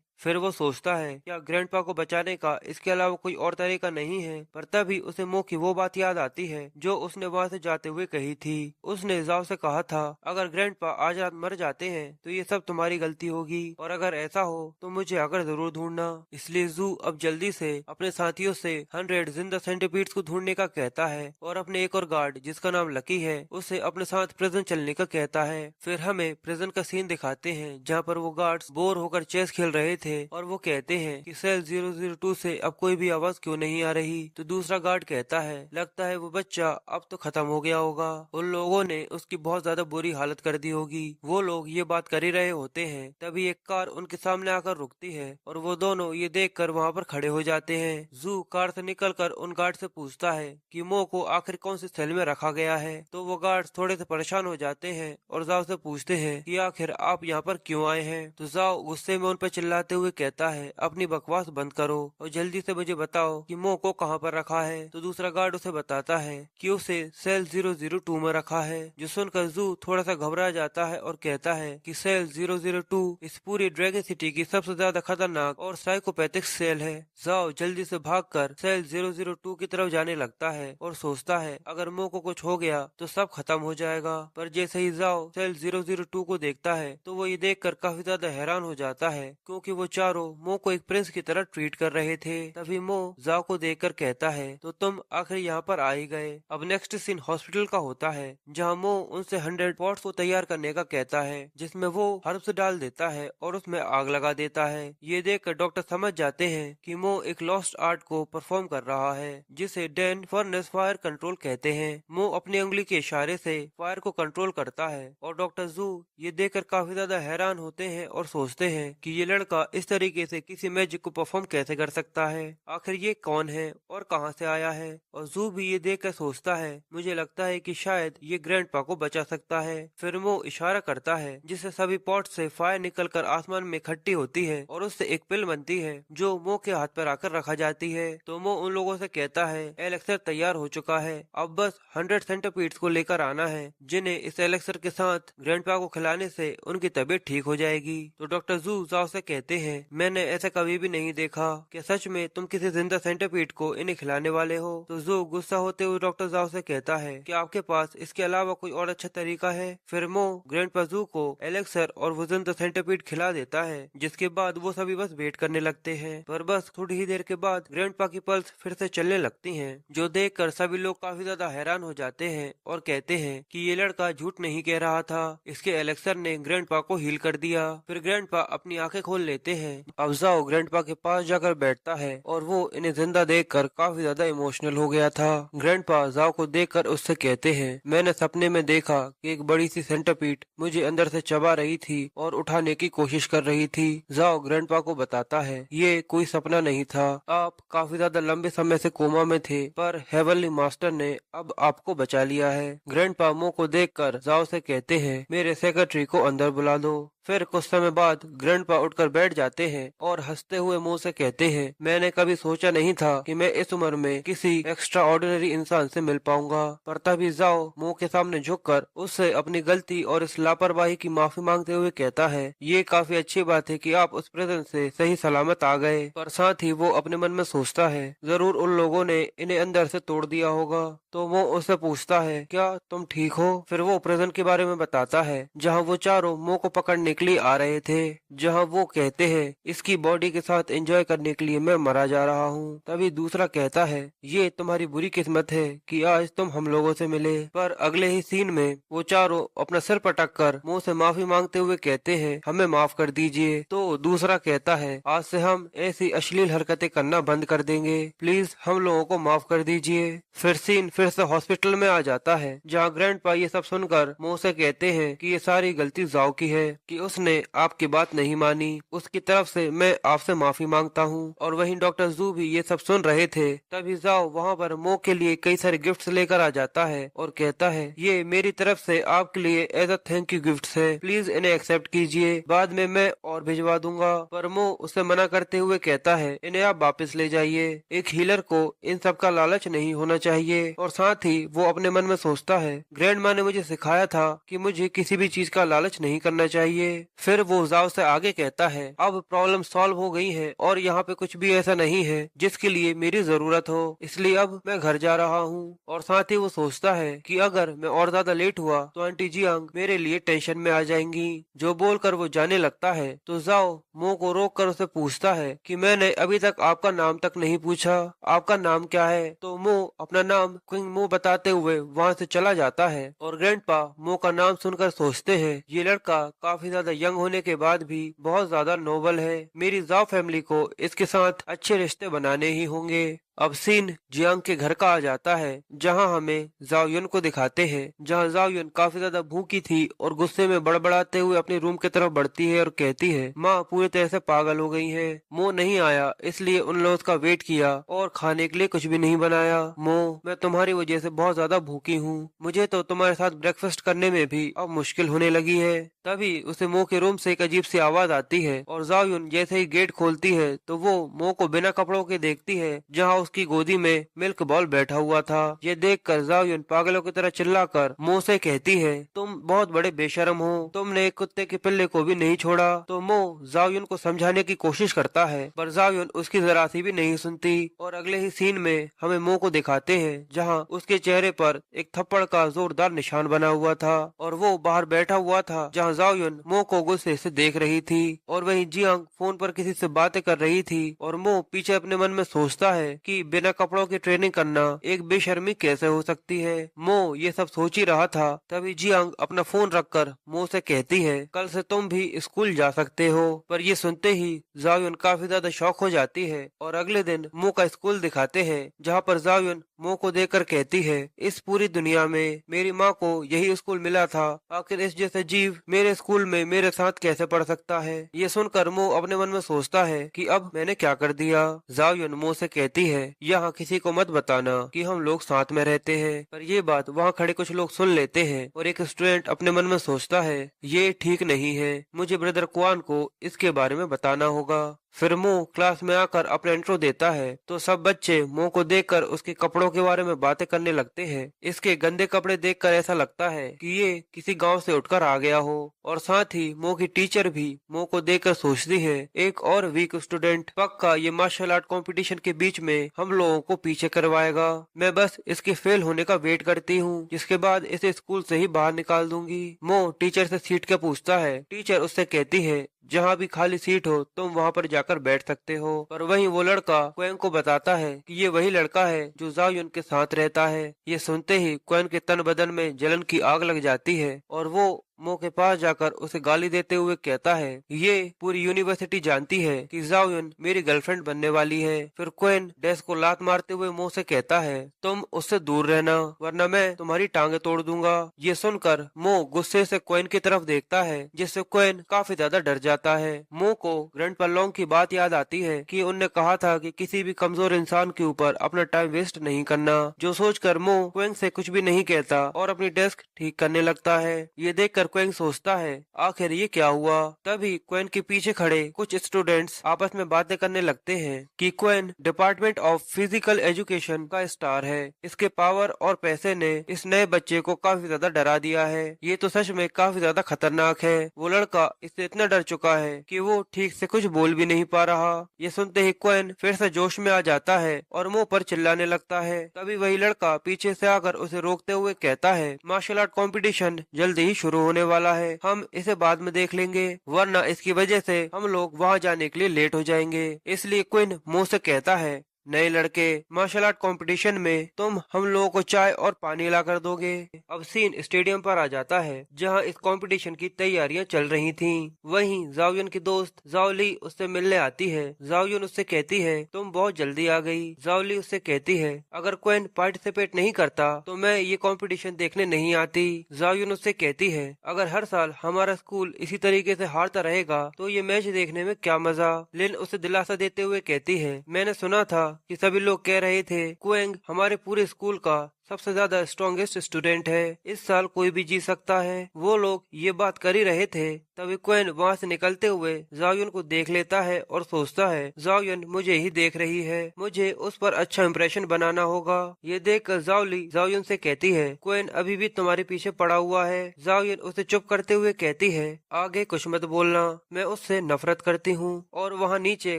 फिर वो सोचता है, क्या ग्रैंडपा को बचाने का इसके अलावा कोई और तरीका नहीं है? पर तभी उसे मो की वो बात याद आती है जो उसने वहाँ से जाते हुए कही थी। उसने जाओ से कहा था, अगर ग्रैंडपा आज रात मर जाते हैं तो ये सब तुम्हारी गलती होगी, और अगर ऐसा हो तो मुझे आकर जरूर ढूंढना। इसलिए जू अब जल्दी से अपने साथियों से 100 जिंदा सेंटीपीड्स को ढूंढने का कहता है और अपने एक और गार्ड जिसका नाम लकी है उसे अपने साथ प्रिजन चलने का कहता है। फिर हमें प्रिजन का सीन दिखाते हैं जहाँ पर वो गार्ड्स बोर होकर चेस खेल रहे थे और वो कहते हैं कि सेल 002 से अब कोई भी आवाज क्यों नहीं आ रही। तो दूसरा गार्ड कहता है, लगता है वो बच्चा अब तो खत्म हो गया होगा, उन लोगों ने उसकी बहुत ज्यादा बुरी हालत कर दी होगी। वो लोग ये बात कर ही रहे होते हैं, तभी एक कार उनके सामने आकर रुकती है और वो दोनों ये देखकर वहाँ पर खड़े हो जाते हैं। जू कार से निकलकर उन गार्ड से पूछता है कि मो को आखिर कौन सी सेल में रखा गया है। तो वो गार्ड थोड़े से परेशान हो जाते हैं और जाओ से पूछते हैं कि आखिर आप यहाँ पर क्यों आए हैं। तो जाओ गुस्से में उन पर चिल्लाते हुए कहता है, अपनी बकवास बंद करो और जल्दी से मुझे बताओ कि मो को कहाँ पर रखा है। तो दूसरा गार्ड उसे बताता है कि उसे सेल 002 में रखा है। जो सुनकर जू थोड़ा सा घबरा जाता है और कहता है कि सेल 002 इस पूरी ड्रैगन सिटी की सबसे ज्यादा खतरनाक और साइकोपैथिक सेल है। जाओ जल्दी से भागकर सेल 002 की तरफ जाने लगता है और सोचता है, अगर मो को कुछ हो गया तो सब खत्म हो जाएगा। पर जैसे ही जाओ सेल 002 को देखता है तो वो ये देखकर काफी ज्यादा हैरान हो जाता है, क्योंकि वो चारों मो को एक प्रिंस की तरह ट्रीट कर रहे थे। तभी मो जाओ को देखकर कहता है, तो तुम आखिर यहाँ पर आ ही गए। अब नेक्स्ट सीन हॉस्पिटल का होता है जहाँ मो उनसे 100 पॉट्स को तैयार करने का कहता है, जिसमें वो हर्ब्स डाल देता है और उसमें आग लगा देता है। ये देखकर डॉक्टर समझ जाते हैं कि मो एक लॉस्ट आर्ट को परफॉर्म कर रहा है जिसे डेन फर्नेस फायर कंट्रोल कहते हैं। मो अपनी उंगली के इशारे से फायर को कंट्रोल करता है और डॉक्टर जू ये देखकर काफी ज्यादा हैरान होते हैं और सोचते हैं कि ये लड़का इस तरीके से किसी मैजिक को परफॉर्म कैसे कर सकता है, आखिर ये कौन है और कहां से आया है। और जू भी ये देखकर सोचता है, मुझे लगता है कि शायद ये ग्रैंडपा को बचा सकता है। फिर वो इशारा करता है जिससे सभी पॉट से फायर निकलकर आसमान में इकट्ठी होती है और उससे एक पिल बनती है जो मो के हाथ पर आकर रखा जाती है। तो मो उन लोगों से कहता है, एलेक्सर तैयार हो चुका है, अब बस 100 सेंटीपीड्स को लेकर आना है, जिन्हें इस एलेक्सर के साथ ग्रैंडपा को खिलाने से उनकी तबीयत ठीक हो जाएगी। तो डॉक्टर जू जाओ से कहते हैं, मैंने ऐसा कभी भी नहीं देखा, क्या सच में तुम किसी जिंदा सेंटीपीड को इन्हें खिलाने वाले हो? तो जू गुस्सा होते हुए डॉक्टर जाओ से कहता है कि आपके पास इसके अलावा कोई और अच्छा तरीका है? फिर मो ग्रैंडपा जू को एलेक्सर और वो जिंदा सेंटीपीड खिला देता है, जिसके बाद वो सभी बस वेट करने लगते हैं। पर बस थोड़ी ही देर के बाद ग्रैंडपा की पल्स फिर से चलने लगती हैं, जो देखकर सभी लोग काफी ज्यादा हैरान हो जाते हैं और कहते हैं कि ये लड़का झूठ नहीं कह रहा था, इसके एलेक्सर ने ग्रैंडपा को हील कर दिया। फिर ग्रैंडपा अपनी आंखें खोल लेते हैं। अब जाओ ग्रैंडपा के पास जाकर बैठता है और वो इन्हें जिंदा देखकर काफी ज्यादा इमोशनल हो गया था। ग्रैंडपा जाओ को देखकर उससे कहते हैं, मैंने सपने में देखा कि एक बड़ी सी सेंटीपीड मुझे अंदर से चबा रही थी और उठाने की कोशिश कर रही थी। जाओ ग्रैंडपा को बताता है, ये कोई सपना नहीं था, आप काफी ज्यादा लंबे समय से कोमा में थे, पर हेवनली मास्टर ने अब आपको बचा लिया है। ग्रैंडपा मो को देखकर जाओ से कहते हैं, मेरे सेक्रेटरी को अंदर बुला दो। फिर कुछ समय बाद ग्रैंडपा उठकर बैठ जाते हैं और हंसते हुए मुंह से कहते हैं, मैंने कभी सोचा नहीं था कि मैं इस उम्र में किसी एक्स्ट्रा ऑर्डिनरी इंसान से मिल पाऊंगा। पर तभी जाओ मुंह के सामने झुककर उससे अपनी गलती और इस लापरवाही की माफी मांगते हुए कहता है, ये काफी अच्छी बात है कि आप उस प्रिजन से सही सलामत आ गए। पर साथ ही वो अपने मन में सोचता है, जरूर उन लोगों ने इन्हें अंदर से तोड़ दिया होगा। तो वो उससे पूछता है, क्या तुम ठीक हो? फिर वो प्रिजन के बारे में बताता है जहाँ वो चारों मुंह को पकड़ने के लिए आ रहे थे, जहां वो कहते हैं इसकी बॉडी के साथ एंजॉय करने के लिए मैं मरा जा रहा हूँ। तभी दूसरा कहता है ये तुम्हारी बुरी किस्मत है कि आज तुम हम लोगों से मिले। पर अगले ही सीन में वो चारों अपना सिर पटक कर मुंह से माफी मांगते हुए कहते हैं हमें माफ कर दीजिए। तो दूसरा कहता है आज से हम ऐसी अश्लील हरकतें करना बंद कर देंगे, प्लीज हम लोगों को माफ कर दीजिए। फिर सीन फिर से हॉस्पिटल में आ जाता है, जहाँ ग्रैंडपा ये सब सुनकर मुंह से कहते हैं कि ये सारी गलती जाओ की है कि उसने आपकी बात नहीं मानी, उसकी तरफ से मैं आपसे माफी मांगता हूँ। और वहीं डॉक्टर जू भी ये सब सुन रहे थे। तभी जाओ वहाँ पर मो के लिए कई सारे गिफ्ट्स लेकर आ जाता है और कहता है ये मेरी तरफ से आपके लिए as a thank you gifts है, प्लीज इन्हें एक्सेप्ट कीजिए, बाद में मैं और भिजवा दूंगा। पर मो उसे मना करते हुए कहता है इन्हें आप वापस ले जाइए, एक हीलर को इन सब का लालच नहीं होना चाहिए। और साथ ही वो अपने मन में सोचता है ग्रैंड माँ ने मुझे सिखाया था कि मुझे किसी भी चीज का लालच नहीं करना चाहिए। फिर वो जाओ से आगे कहता है अब प्रॉब्लम सॉल्व हो गई है और यहाँ पे कुछ भी ऐसा नहीं है जिसके लिए मेरी जरूरत हो, इसलिए अब मैं घर जा रहा हूँ। और साथ ही वो सोचता है कि अगर मैं और ज्यादा लेट हुआ तो आंटी जियांग मेरे लिए टेंशन में आ जाएंगी। जो बोलकर वो जाने लगता है तो जाओ मो को रोक कर उसे पूछता है कि मैंने अभी तक आपका नाम तक नहीं पूछा, आपका नाम क्या है? तो मो अपना नाम क्विंग मो बताते हुए वहाँ से चला जाता है। और ग्रैंडपा मो का नाम सुनकर सोचते हैं ये लड़का काफी ज्यादा यंग होने के बाद भी बहुत ज्यादा नोबल है, मेरी जाओ फैमिली को इसके साथ अच्छे रिश्ते बनाने ही होंगे। अब सीन जियांग के घर का आ जाता है, जहां हमें जाओयुन को दिखाते हैं, जहां जाओयुन काफी ज्यादा भूखी थी और गुस्से में बड़बड़ाते हुए अपने रूम की तरफ बढ़ती है और कहती है माँ पूरी तरह से पागल हो गई है, मो नहीं आया इसलिए उन लोगों का वेट किया और खाने के लिए कुछ भी नहीं बनाया। मो मैं तुम्हारी वजह से बहुत ज्यादा भूखी हूँ, मुझे तो तुम्हारे साथ ब्रेकफास्ट करने में भी अब मुश्किल होने लगी है। तभी उसे मो के रूम से एक अजीब सी आवाज आती है और जाओयुन जैसे ही गेट खोलती है तो वो मो को बिना कपड़ों के देखती है, जहाँ उसकी गोदी में मिल्क बॉल बैठा हुआ था। ये देखकर जाओयुन पागलों की तरह चिल्लाकर मो से कहती है तुम बहुत बड़े बेशर्म हो, तुमने एक कुत्ते के पिल्ले को भी नहीं छोड़ा। तो मो जाओयुन को समझाने की कोशिश करता है पर जाओयुन उसकी जरा सी भी नहीं सुनती। और अगले ही सीन में हमें मो को दिखाते हैं, जहाँ उसके चेहरे पर एक थप्पड़ का जोरदार निशान बना हुआ था और वो बाहर बैठा हुआ था, जहाँ जाओयुन मो को गुस्से से देख रही थी। और वहीं जियांग फोन पर किसी से बातें कर रही थी और मो पीछे अपने मन में सोचता है कि बिना कपड़ों की ट्रेनिंग करना एक बेशर्मी कैसे हो सकती है। मो ये सब सोच ही रहा था, तभी जियांग अपना फोन रखकर मो से कहती है कल से तुम भी स्कूल जा सकते हो। पर ये सुनते ही जाओयुन काफी ज्यादा शॉक हो जाती है और अगले दिन मो का स्कूल दिखाते हैं, जहाँ पर जाओयुन मो को देखकर कहती है इस पूरी दुनिया में मेरी माँ को यही स्कूल मिला था, आखिर इस जैसे जीव मेरे स्कूल में मेरे साथ कैसे पढ़ सकता है। ये सुनकर मो अपने मन में सोचता है कि अब मैंने क्या कर दिया। जाओयुन मो से कहती है यहाँ किसी को मत बताना कि हम लोग साथ में रहते हैं। पर ये बात वहाँ खड़े कुछ लोग सुन लेते हैं और एक स्टूडेंट अपने मन में सोचता है ये ठीक नहीं है, मुझे ब्रदर क्वान को इसके बारे में बताना होगा। फिर मो क्लास में आकर अपना इंट्रो देता है तो सब बच्चे मो को देखकर उसके कपड़ों के बारे में बातें करने लगते हैं। इसके गंदे कपड़े देखकर ऐसा लगता है कि ये किसी गांव से उठकर आ गया हो। और साथ ही मो की टीचर भी मो को देखकर सोचती है एक और वीक स्टूडेंट, पक्का ये मार्शल आर्ट कंपटीशन के बीच में हम लोगों को पीछे करवाएगा, मैं बस इसके फेल होने का वेट करती हूँ, जिसके बाद इसे स्कूल से ही बाहर निकाल दूंगी। मो टीचर से सीट के पूछता है, टीचर उससे कहती है जहाँ भी खाली सीट हो तुम वहाँ पर जाकर बैठ सकते हो। पर वहीं वो लड़का क्वेन को बताता है कि ये वही लड़का है जो जाओयुन के साथ रहता है। ये सुनते ही क्वेन के तन बदन में जलन की आग लग जाती है और वो मो के पास जाकर उसे गाली देते हुए कहता है ये पूरी यूनिवर्सिटी जानती है कि जाओयुन मेरी गर्लफ्रेंड बनने वाली है। फिर क्वेन डेस्क को लात मारते हुए मो से कहता है तुम उससे दूर रहना वरना मैं तुम्हारी टांगे तोड़ दूंगा। ये सुनकर मो गुस्से से क्वेन की तरफ देखता है, जिससे क्वेन काफी ज्यादा डर जाता है। मो को ग्रैंडपा लोंग की बात याद आती है कि उनने कहा था कि किसी भी कमजोर इंसान के ऊपर अपना टाइम वेस्ट नहीं करना, जो सोचकर मो क्वेन से कुछ भी नहीं कहता और अपनी डेस्क ठीक करने लगता है। ये देखकर क्वेन सोचता है आखिर ये क्या हुआ। तभी क्वेन के पीछे खड़े कुछ स्टूडेंट्स आपस में बातें करने लगते हैं कि क्वेन डिपार्टमेंट ऑफ फिजिकल एजुकेशन का स्टार है, इसके पावर और पैसे ने इस नए बच्चे को काफी ज्यादा डरा दिया है, ये तो सच में काफी ज्यादा खतरनाक है। वो लड़का इससे इतना डर चुका है कि वो ठीक से कुछ बोल भी नहीं पा रहा। ये सुनते ही क्वेन फिर से जोश में आ जाता है और मुंह पर चिल्लाने लगता है। तभी वही लड़का पीछे से आकर उसे रोकते हुए कहता है मार्शल आर्ट कंपटीशन जल्दी ही शुरू होने होने वाला है, हम इसे बाद में देख लेंगे, वरना इसकी वजह से हम लोग वहाँ जाने के लिए लेट हो जाएंगे। इसलिए क्विन मुंह से कहता है, नए लड़के, मार्शल आर्ट कंपटीशन में तुम हम लोगों को चाय और पानी ला कर दोगे। अब सीन स्टेडियम पर आ जाता है, जहां इस कंपटीशन की तैयारियां चल रही थीं। वहीं जाओयुन की दोस्त जाओली उससे मिलने आती है। जाओयुन उससे कहती है, तुम बहुत जल्दी आ गई। जाओली उससे कहती है, अगर क्वेन पार्टिसिपेट नहीं करता तो मैं ये कंपटीशन देखने नहीं आती। जाओयुन उससे कहती है, अगर हर साल हमारा स्कूल इसी तरीके से हारता रहेगा तो ये मैच देखने में क्या मजा। लिन उसे दिलासा देते हुए कहती है, मैंने सुना था कि सभी लोग कह रहे थे कुएंग हमारे पूरे स्कूल का सबसे ज्यादा स्ट्रॉन्गेस्ट स्टूडेंट है, इस साल कोई भी जीत सकता है। वो लोग ये बात कर ही रहे थे, तभी क्वेन वहाँ से निकलते हुए जाओयुन को देख लेता है और सोचता है, जाओयुन मुझे ही देख रही है, मुझे उस पर अच्छा इंप्रेशन बनाना होगा। ये देखकर जाओली जाओयुन से कहती है, क्वेन अभी भी तुम्हारे पीछे पड़ा हुआ है। जाओयुन उसे चुप करते हुए कहती है, आगे कुछ मत बोलना, मैं उससे नफरत करती हूँ। और वहाँ नीचे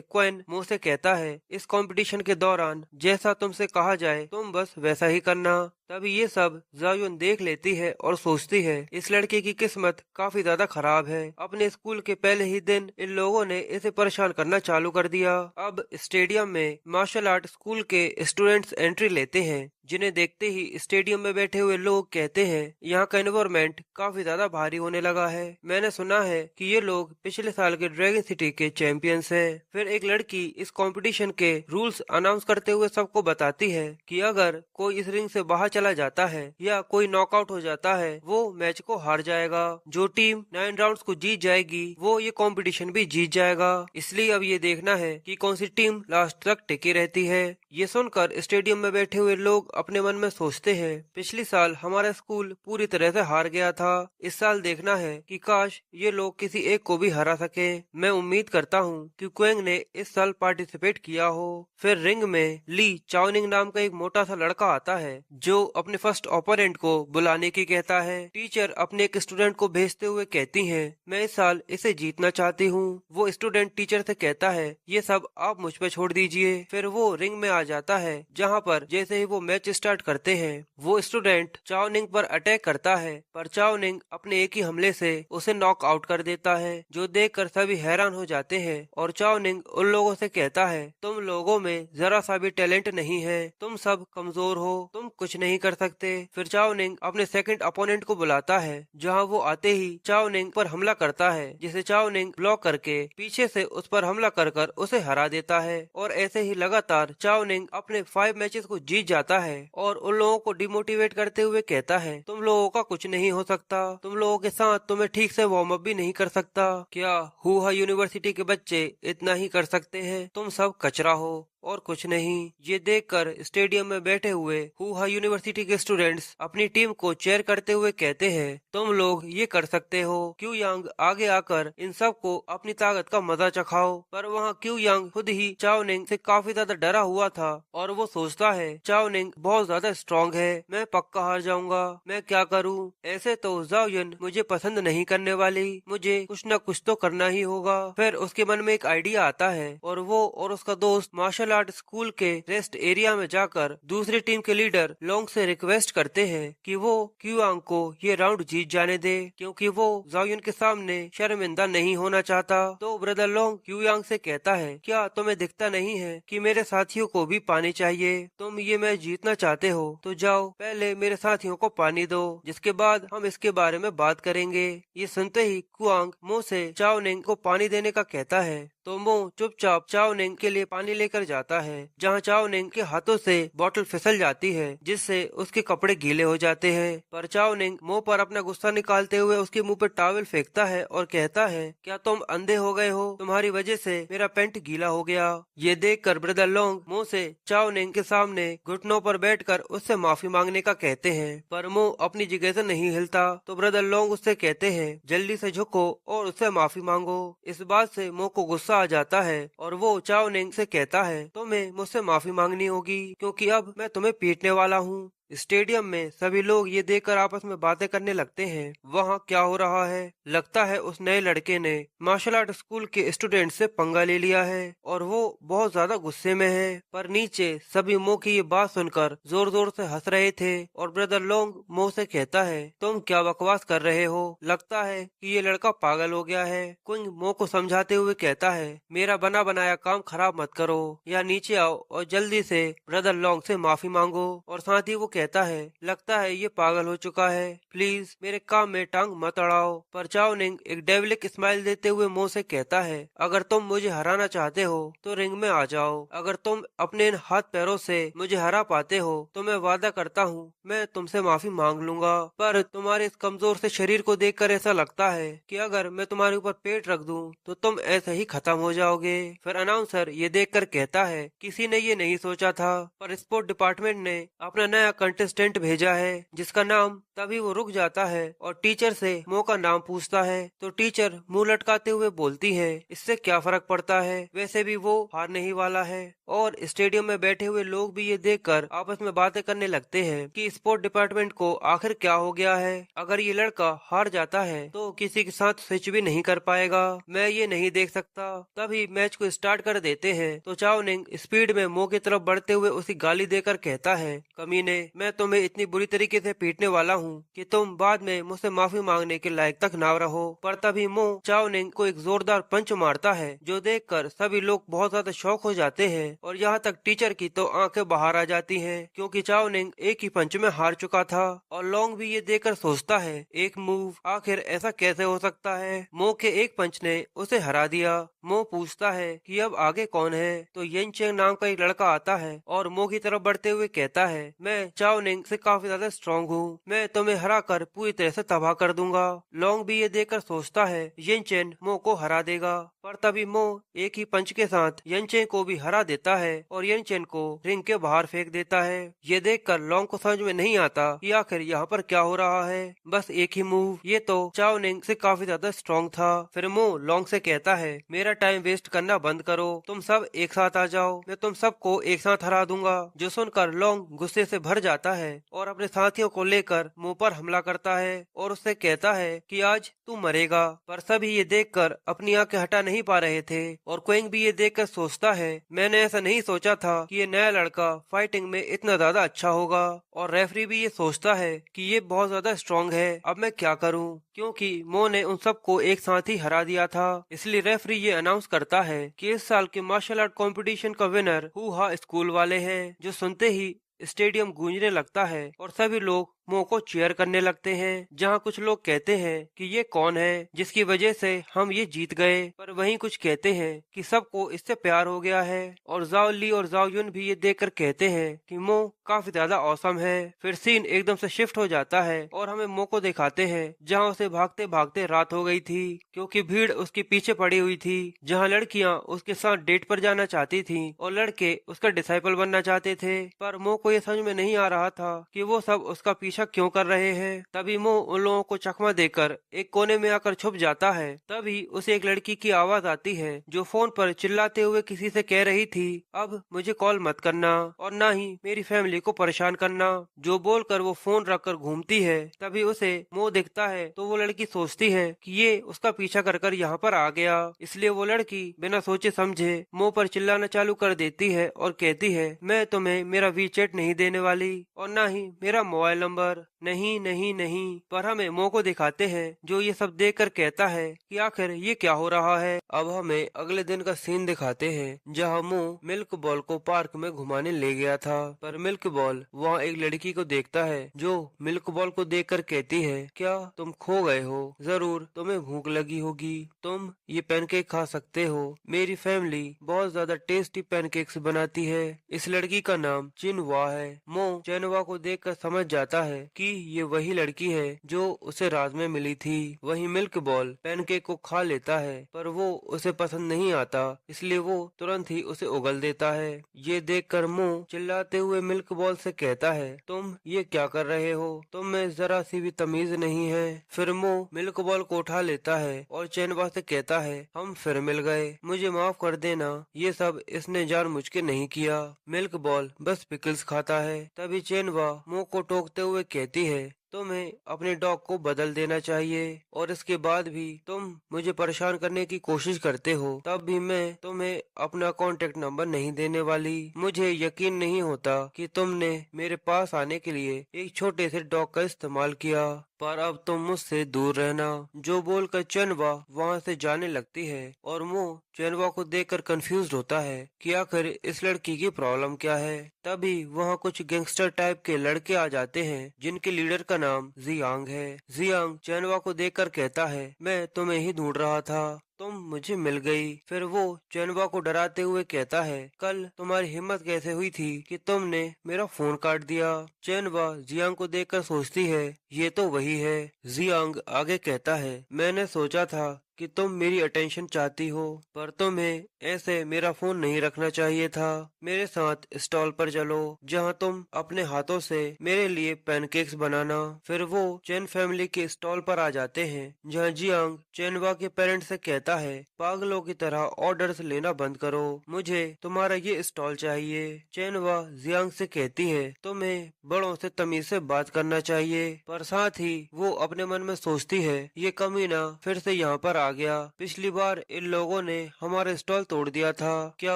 क्वेन मुँह से कहता है, इस कंपटीशन के दौरान जैसा तुमसे कहा जाए तुम बस वैसा ही करना। तभी ये सब जायुन देख लेती है और सोचती है, इस लड़के की किस्मत काफी ज्यादा खराब है। अपने स्कूल के पहले ही दिन इन लोगों ने इसे परेशान करना चालू कर दिया। अब स्टेडियम में मार्शल आर्ट स्कूल के स्टूडेंट्स एंट्री लेते हैं, जिन्हें देखते ही स्टेडियम में बैठे हुए लोग कहते हैं, यहाँ का एनवायरमेंट काफी ज्यादा भारी होने लगा है। मैंने सुना है कि ये लोग पिछले साल के ड्रैगन सिटी के चैंपियंस हैं। फिर एक लड़की इस कंपटीशन के रूल्स अनाउंस करते हुए सबको बताती है कि अगर कोई इस रिंग से बाहर चला जाता है या कोई नॉकआउट हो जाता है, वो मैच को हार जाएगा। जो टीम 9 राउंड्स को जीत जाएगी वो ये कंपटीशन भी जीत जाएगा। इसलिए अब ये देखना है कि कौन सी टीम लास्ट तक टिकी रहती है। ये सुनकर स्टेडियम में बैठे हुए लोग अपने मन में सोचते हैं, पिछले साल हमारा स्कूल पूरी तरह से हार गया था, इस साल देखना है कि काश ये लोग किसी एक को भी हरा सके। मैं उम्मीद करता हूँ कि क्वेंग ने इस साल पार्टिसिपेट किया हो। फिर रिंग में ली चाओनिंग नाम का एक मोटा सा लड़का आता है, जो अपने फर्स्ट ओपोनेंट को बुलाने की कहता है। टीचर अपने एक स्टूडेंट को भेजते हुए कहती हैं, मैं इस साल इसे जीतना चाहती हूँ। वो स्टूडेंट टीचर से कहता है, ये सब आप मुझ पे छोड़ दीजिए। फिर वो रिंग में आ जाता है, जहाँ पर जैसे ही वो मैच स्टार्ट करते हैं, वो स्टूडेंट चाओनिंग पर अटैक करता है, पर चाओनिंग अपने एक ही हमले से उसे नॉक आउट कर देता है, जो देखकर सभी हैरान हो जाते हैं। और चाओनिंग उन लोगों से कहता है, तुम लोगों में जरा सा भी टैलेंट नहीं है, तुम सब कमजोर हो, तुम कुछ नहीं कर सकते। फिर चाओनिंग अपने सेकंड अपोनेंट को बुलाता है, जहां वो आते ही चाओनिंग पर हमला करता है, जिसे चाओनिंग ब्लॉक करके पीछे से उस पर हमला कर कर उसे हरा देता है। और ऐसे ही लगातार चाओनिंग अपने 5 मैचेस को जीत जाता है और उन लोगों को डिमोटिवेट करते हुए कहता है, तुम लोगों का कुछ नहीं हो सकता, तुम लोगों के साथ तो मैं ठीक से वार्म अप भी नहीं कर सकता। क्या हुआ यूनिवर्सिटी के बच्चे इतना ही कर सकते हैं? तुम सब कचरा हो और कुछ नहीं। ये देखकर स्टेडियम में बैठे हुए हुआ यूनिवर्सिटी के स्टूडेंट्स अपनी टीम को चेयर करते हुए कहते हैं, तुम लोग ये कर सकते हो। क्यू यांग आगे आकर इन सब को अपनी ताकत का मजा चखाओ। पर वहाँ क्यू यांग खुद ही चाओनिंग से काफी ज्यादा डरा हुआ था और वो सोचता है, चाओनिंग बहुत ज्यादा स्ट्रॉन्ग है, मैं पक्का हार जाऊंगा, मैं क्या करूँ। ऐसे तो जाओयुन मुझे पसंद नहीं करने वाली, मुझे कुछ न कुछ तो करना ही होगा। फिर उसके मन में एक आइडिया आता है और वो और उसका दोस्त मार्शल आर्ट स्कूल के रेस्ट एरिया में जाकर दूसरी टीम के लीडर लोंग से रिक्वेस्ट करते हैं कि वो क्यूआंग को ये राउंड जीत जाने दे, क्योंकि वो जाओयुन के सामने शर्मिंदा नहीं होना चाहता। तो ब्रदर लोंग क्यूआंग से कहता है, क्या तुम्हें दिखता नहीं है कि मेरे साथियों को भी पानी चाहिए? तुम ये मैच जीतना चाहते हो तो जाओ पहले मेरे साथियों को पानी दो, जिसके बाद हम इसके बारे में बात करेंगे। ये सुनते ही क्यूआंग मुंह से चाओनिंग को पानी देने का कहता है, तो मो चुपचाप चाओनिंग के लिए पानी लेकर जाता है, जहां चाओनिंग के हाथों से बोतल फिसल जाती है, जिससे उसके कपड़े गीले हो जाते हैं। पर चाओनिंग मुंह पर अपना गुस्सा निकालते हुए उसके मुंह पर टॉवल फेंकता है और कहता है, क्या तुम अंधे हो गए हो? तुम्हारी वजह से मेरा पैंट गीला हो गया। ये देखकर ब्रदर लोंग मुंह से चाओनिंग के सामने घुटनों पर बैठकर उससे माफी मांगने का कहते हैं, पर मुंह अपनी जगह से नहीं हिलता। तो ब्रदर लोंग उससे कहते हैं, जल्दी से झुको और उससे माफी मांगो। इस बात से मुंह को गुस्सा आ जाता है और वो चाओनिंग से कहता है, तुम्हें मुझसे माफी मांगनी होगी, क्योंकि अब मैं तुम्हें पीटने वाला हूँ। स्टेडियम में सभी लोग ये देखकर आपस में बातें करने लगते हैं। वहाँ क्या हो रहा है? लगता है उस नए लड़के ने मार्शल आर्ट स्कूल के स्टूडेंट से पंगा ले लिया है और वो बहुत ज्यादा गुस्से में है। पर नीचे सभी मो की ये बात सुनकर जोर जोर से हंस रहे थे और ब्रदर लोंग मो से कहता है, तुम क्या बकवास कर रहे हो? लगता है कि ये लड़का पागल हो गया है। क्विंग मो को समझाते हुए कहता है, मेरा बना बनाया काम खराब मत करो, या नीचे आओ और जल्दी से ब्रदर लोंग से माफी मांगो। और साथ ही वो कहता है, लगता है ये पागल हो चुका है, प्लीज मेरे काम में टांग मत अड़ाओ। पर चाओनिंग एक डेविलिक स्माइल देते हुए मो से कहता है, अगर तुम मुझे हराना चाहते हो तो रिंग में आ जाओ। अगर तुम अपने इन हाथ पैरों से मुझे हरा पाते हो तो मैं वादा करता हूँ मैं तुमसे माफी मांग लूंगा। पर तुम्हारे इस कमजोर से शरीर को देखकर ऐसा लगता है कि अगर मैं तुम्हारे ऊपर पेट रख दूं तो तुम ऐसे ही खत्म हो जाओगे। फिर अनाउंसर ये देखकर कहता है, किसी ने ये नहीं सोचा था, पर स्पोर्ट डिपार्टमेंट ने अपना नया कंटेस्टेंट भेजा है जिसका नाम। तभी वो रुक जाता है और टीचर से मो का नाम पूछता है तो टीचर मुंह लटकाते हुए बोलती है, इससे क्या फर्क पड़ता है, वैसे भी वो हारने ही वाला है। और स्टेडियम में बैठे हुए लोग भी ये देखकर आपस में बातें करने लगते हैं कि स्पोर्ट डिपार्टमेंट को आखिर क्या हो गया है। अगर ये लड़का हार जाता है तो किसी के साथ स्विच भी नहीं कर पाएगा, मैं ये नहीं देख सकता। तभी मैच को स्टार्ट कर देते हैं तो चाओनिंग स्पीड में मो की तरफ बढ़ते हुए उसी गाली देकर कहता है, कमीने, मैं तुम्हें इतनी बुरी तरीके से पीटने वाला हूँ कि तुम बाद में मुझसे माफी मांगने के लायक तक ना रहो। पर तभी मो चाओनिंग को एक जोरदार पंच मारता है जो देखकर सभी लोग बहुत ज्यादा शॉक हो जाते हैं और यहाँ तक टीचर की तो आंखें बाहर आ जाती हैं क्योंकि चाओनिंग एक ही पंच में हार चुका था। और लोंग भी ये देखकर सोचता है, एक मूव, आखिर ऐसा कैसे हो सकता है? मो के एक पंच ने उसे हरा दिया। मो पूछता है कि अब आगे कौन है तो येन चेंग नाम का एक लड़का आता है और मो की तरफ बढ़ते हुए कहता है, मैं चाओनिंग से काफी ज्यादा स्ट्रांग हूँ, मैं तुम्हें हरा कर पूरी तरह से तबाह कर दूंगा। लोंग भी ये देखकर सोचता है येन चेन मो को हरा देगा। पर तभी मो एक ही पंच के साथ येन चेन को भी हरा देता है और येन चेन को रिंग के बाहर फेंक देता है। ये देखकर लोंग को समझ में नहीं आता कि आखिर यहाँ पर क्या हो रहा है। बस एक ही मूव, ये तो चाओनिंग से काफी ज्यादा स्ट्रांग था। फिर मो लोंग से कहता है, मेरा टाइम वेस्ट करना बंद करो, तुम सब एक साथ आ जाओ, मैं तुम सबको एक साथ हरा दूंगा। जो सुनकर लोंग गुस्से से भर जाता है और अपने साथियों को लेकर मुंह पर हमला करता है और उससे कहता है कि आज तू मरेगा। पर सभी ये देखकर अपनी आंखें हटा नहीं पा रहे थे और क्विंग भी ये देखकर सोचता है, मैंने ऐसा नहीं सोचा था कि ये नया लड़का फाइटिंग में इतना ज्यादा अच्छा होगा। और रेफरी भी ये सोचता है कि ये बहुत ज्यादा स्ट्रांग है, अब मैं क्या करूं, क्योंकि मो ने उन सबको एक साथ ही हरा दिया था। इसलिए रेफरी ये अनाउंस करता है कि इस साल के मार्शल आर्ट कंपटीशन का विनर हुआ स्कूल वाले हैं। जो सुनते ही स्टेडियम गूंजने लगता है और सभी लोग मो को चीयर करने लगते हैं। जहां कुछ लोग कहते हैं कि ये कौन है जिसकी वजह से हम ये जीत गए, पर वहीं कुछ कहते हैं कि सबको इससे प्यार हो गया है। और जाओ ली और जाओ युन भी ये देखकर कहते हैं कि मो काफी ज्यादा औसम है। फिर सीन एकदम से शिफ्ट हो जाता है और हमें मो को दिखाते हैं जहां उसे भागते भागते रात हो गई थी क्योंकि भीड़ उसके पीछे पड़ी हुई थी। जहां लड़कियां उसके साथ डेट पर जाना चाहती थी और लड़के उसका डिसाइपल बनना चाहते थे। पर मो को ये समझ में नहीं आ रहा था कि वो सब उसका पीछा क्यों कर रहे हैं। तभी मो उन लोगों को चकमा देकर एक कोने में आकर छुप जाता है। तभी उसे एक लड़की की आवाज आती है जो फोन पर चिल्लाते हुए किसी से कह रही थी, अब मुझे कॉल मत करना और ना ही मेरी फैमिली को परेशान करना। जो बोलकर वो फोन रखकर घूमती है। तभी उसे मो दिखता है तो वो लड़की सोचती है कि ये उसका पीछा कर कर यहाँ पर आ गया। इसलिए वो लड़की बिना सोचे समझे मो पर चिल्लाना चालू कर देती है और कहती है, मैं तुम्हें मेरा वीचैट नहीं देने वाली और ना ही मेरा मोबाइल नंबर। नहीं नहीं नहीं। पर हमें मो को दिखाते हैं जो ये सब देखकर कहता है कि आखिर ये क्या हो रहा है। अब हमें अगले दिन का सीन दिखाते हैं जहां मो मिल्क बॉल को पार्क में घुमाने ले गया था। पर मिल्क बॉल वहां एक लड़की को देखता है जो मिल्क बॉल को देखकर कहती है, क्या तुम खो गए हो? जरूर तुम्हें भूख लगी होगी, तुम ये पैनकेक खा सकते हो, मेरी फैमिली बहुत ज्यादा टेस्टी पैनकेक्स बनाती है। इस लड़की का नाम चिनवा है। मो चिनवा को देखकर समझ जाता है कि ये वही लड़की है जो उसे रात में मिली थी। वही मिल्क बॉल पैनकेक को खा लेता है, पर वो उसे पसंद नहीं आता, इसलिए वो तुरंत ही उसे उगल देता है। ये देखकर मो चिल्लाते हुए मिल्क बॉल से कहता है, तुम ये क्या कर रहे हो? तुम में जरा सी भी तमीज नहीं है। फिर मो मिल्क बॉल को उठा लेता है और चेनवा से कहता है, हम फिर मिल गए, मुझे माफ कर देना, ये सब इसने जानबूझ के नहीं किया। मिल्क बॉल बस पिकल्स खाता है। तभी चेनवा मो को टोकते हुए कहती है, तुम्हें अपने डॉग को बदल देना चाहिए, और इसके बाद भी तुम मुझे परेशान करने की कोशिश करते हो, तब भी मैं तुम्हें अपना कॉन्टेक्ट नंबर नहीं देने वाली। मुझे यकीन नहीं होता कि तुमने मेरे पास आने के लिए एक छोटे से डॉग का इस्तेमाल किया, पर अब तुम मुझसे दूर रहना। जो बोलकर चेनवा वहाँ से जाने लगती है और मो चेनवा को देखकर कंफ्यूज होता है कि आखिर इस लड़की की प्रॉब्लम क्या है। तभी वहाँ कुछ गैंगस्टर टाइप के लड़के आ जाते हैं जिनके लीडर का नाम जियांग है। जियांग चेनवा को देखकर कहता है, मैं तुम्हें ही ढूंढ रहा था, तुम मुझे मिल गई। फिर वो चेनवा को डराते हुए कहता है, कल तुम्हारी हिम्मत कैसे हुई थी कि तुमने मेरा फोन काट दिया? चेनवा जियांग को देखकर सोचती है, ये तो वही है। जियांग आगे कहता है, मैंने सोचा था कि तुम मेरी अटेंशन चाहती हो, पर तुम्हें ऐसे मेरा फोन नहीं रखना चाहिए था। मेरे साथ स्टॉल पर चलो जहां तुम अपने हाथों से मेरे लिए पैनकेक्स बनाना। फिर वो चेन फैमिली के स्टॉल पर आ जाते हैं जहां जियांग चेनवा के पेरेंट्स से कहता है, पागलों की तरह ऑर्डर्स लेना बंद करो, मुझे तुम्हारा ये स्टॉल चाहिए। चेनवा जियांग से कहती है, तुम्हें बड़ों से तमीज से बात करना चाहिए, पर साथ ही वो अपने मन में सोचती है, ये कमीना फिर से यहाँ पर आ गया। पिछली बार इन लोगों ने हमारा स्टॉल तोड़ दिया था, क्या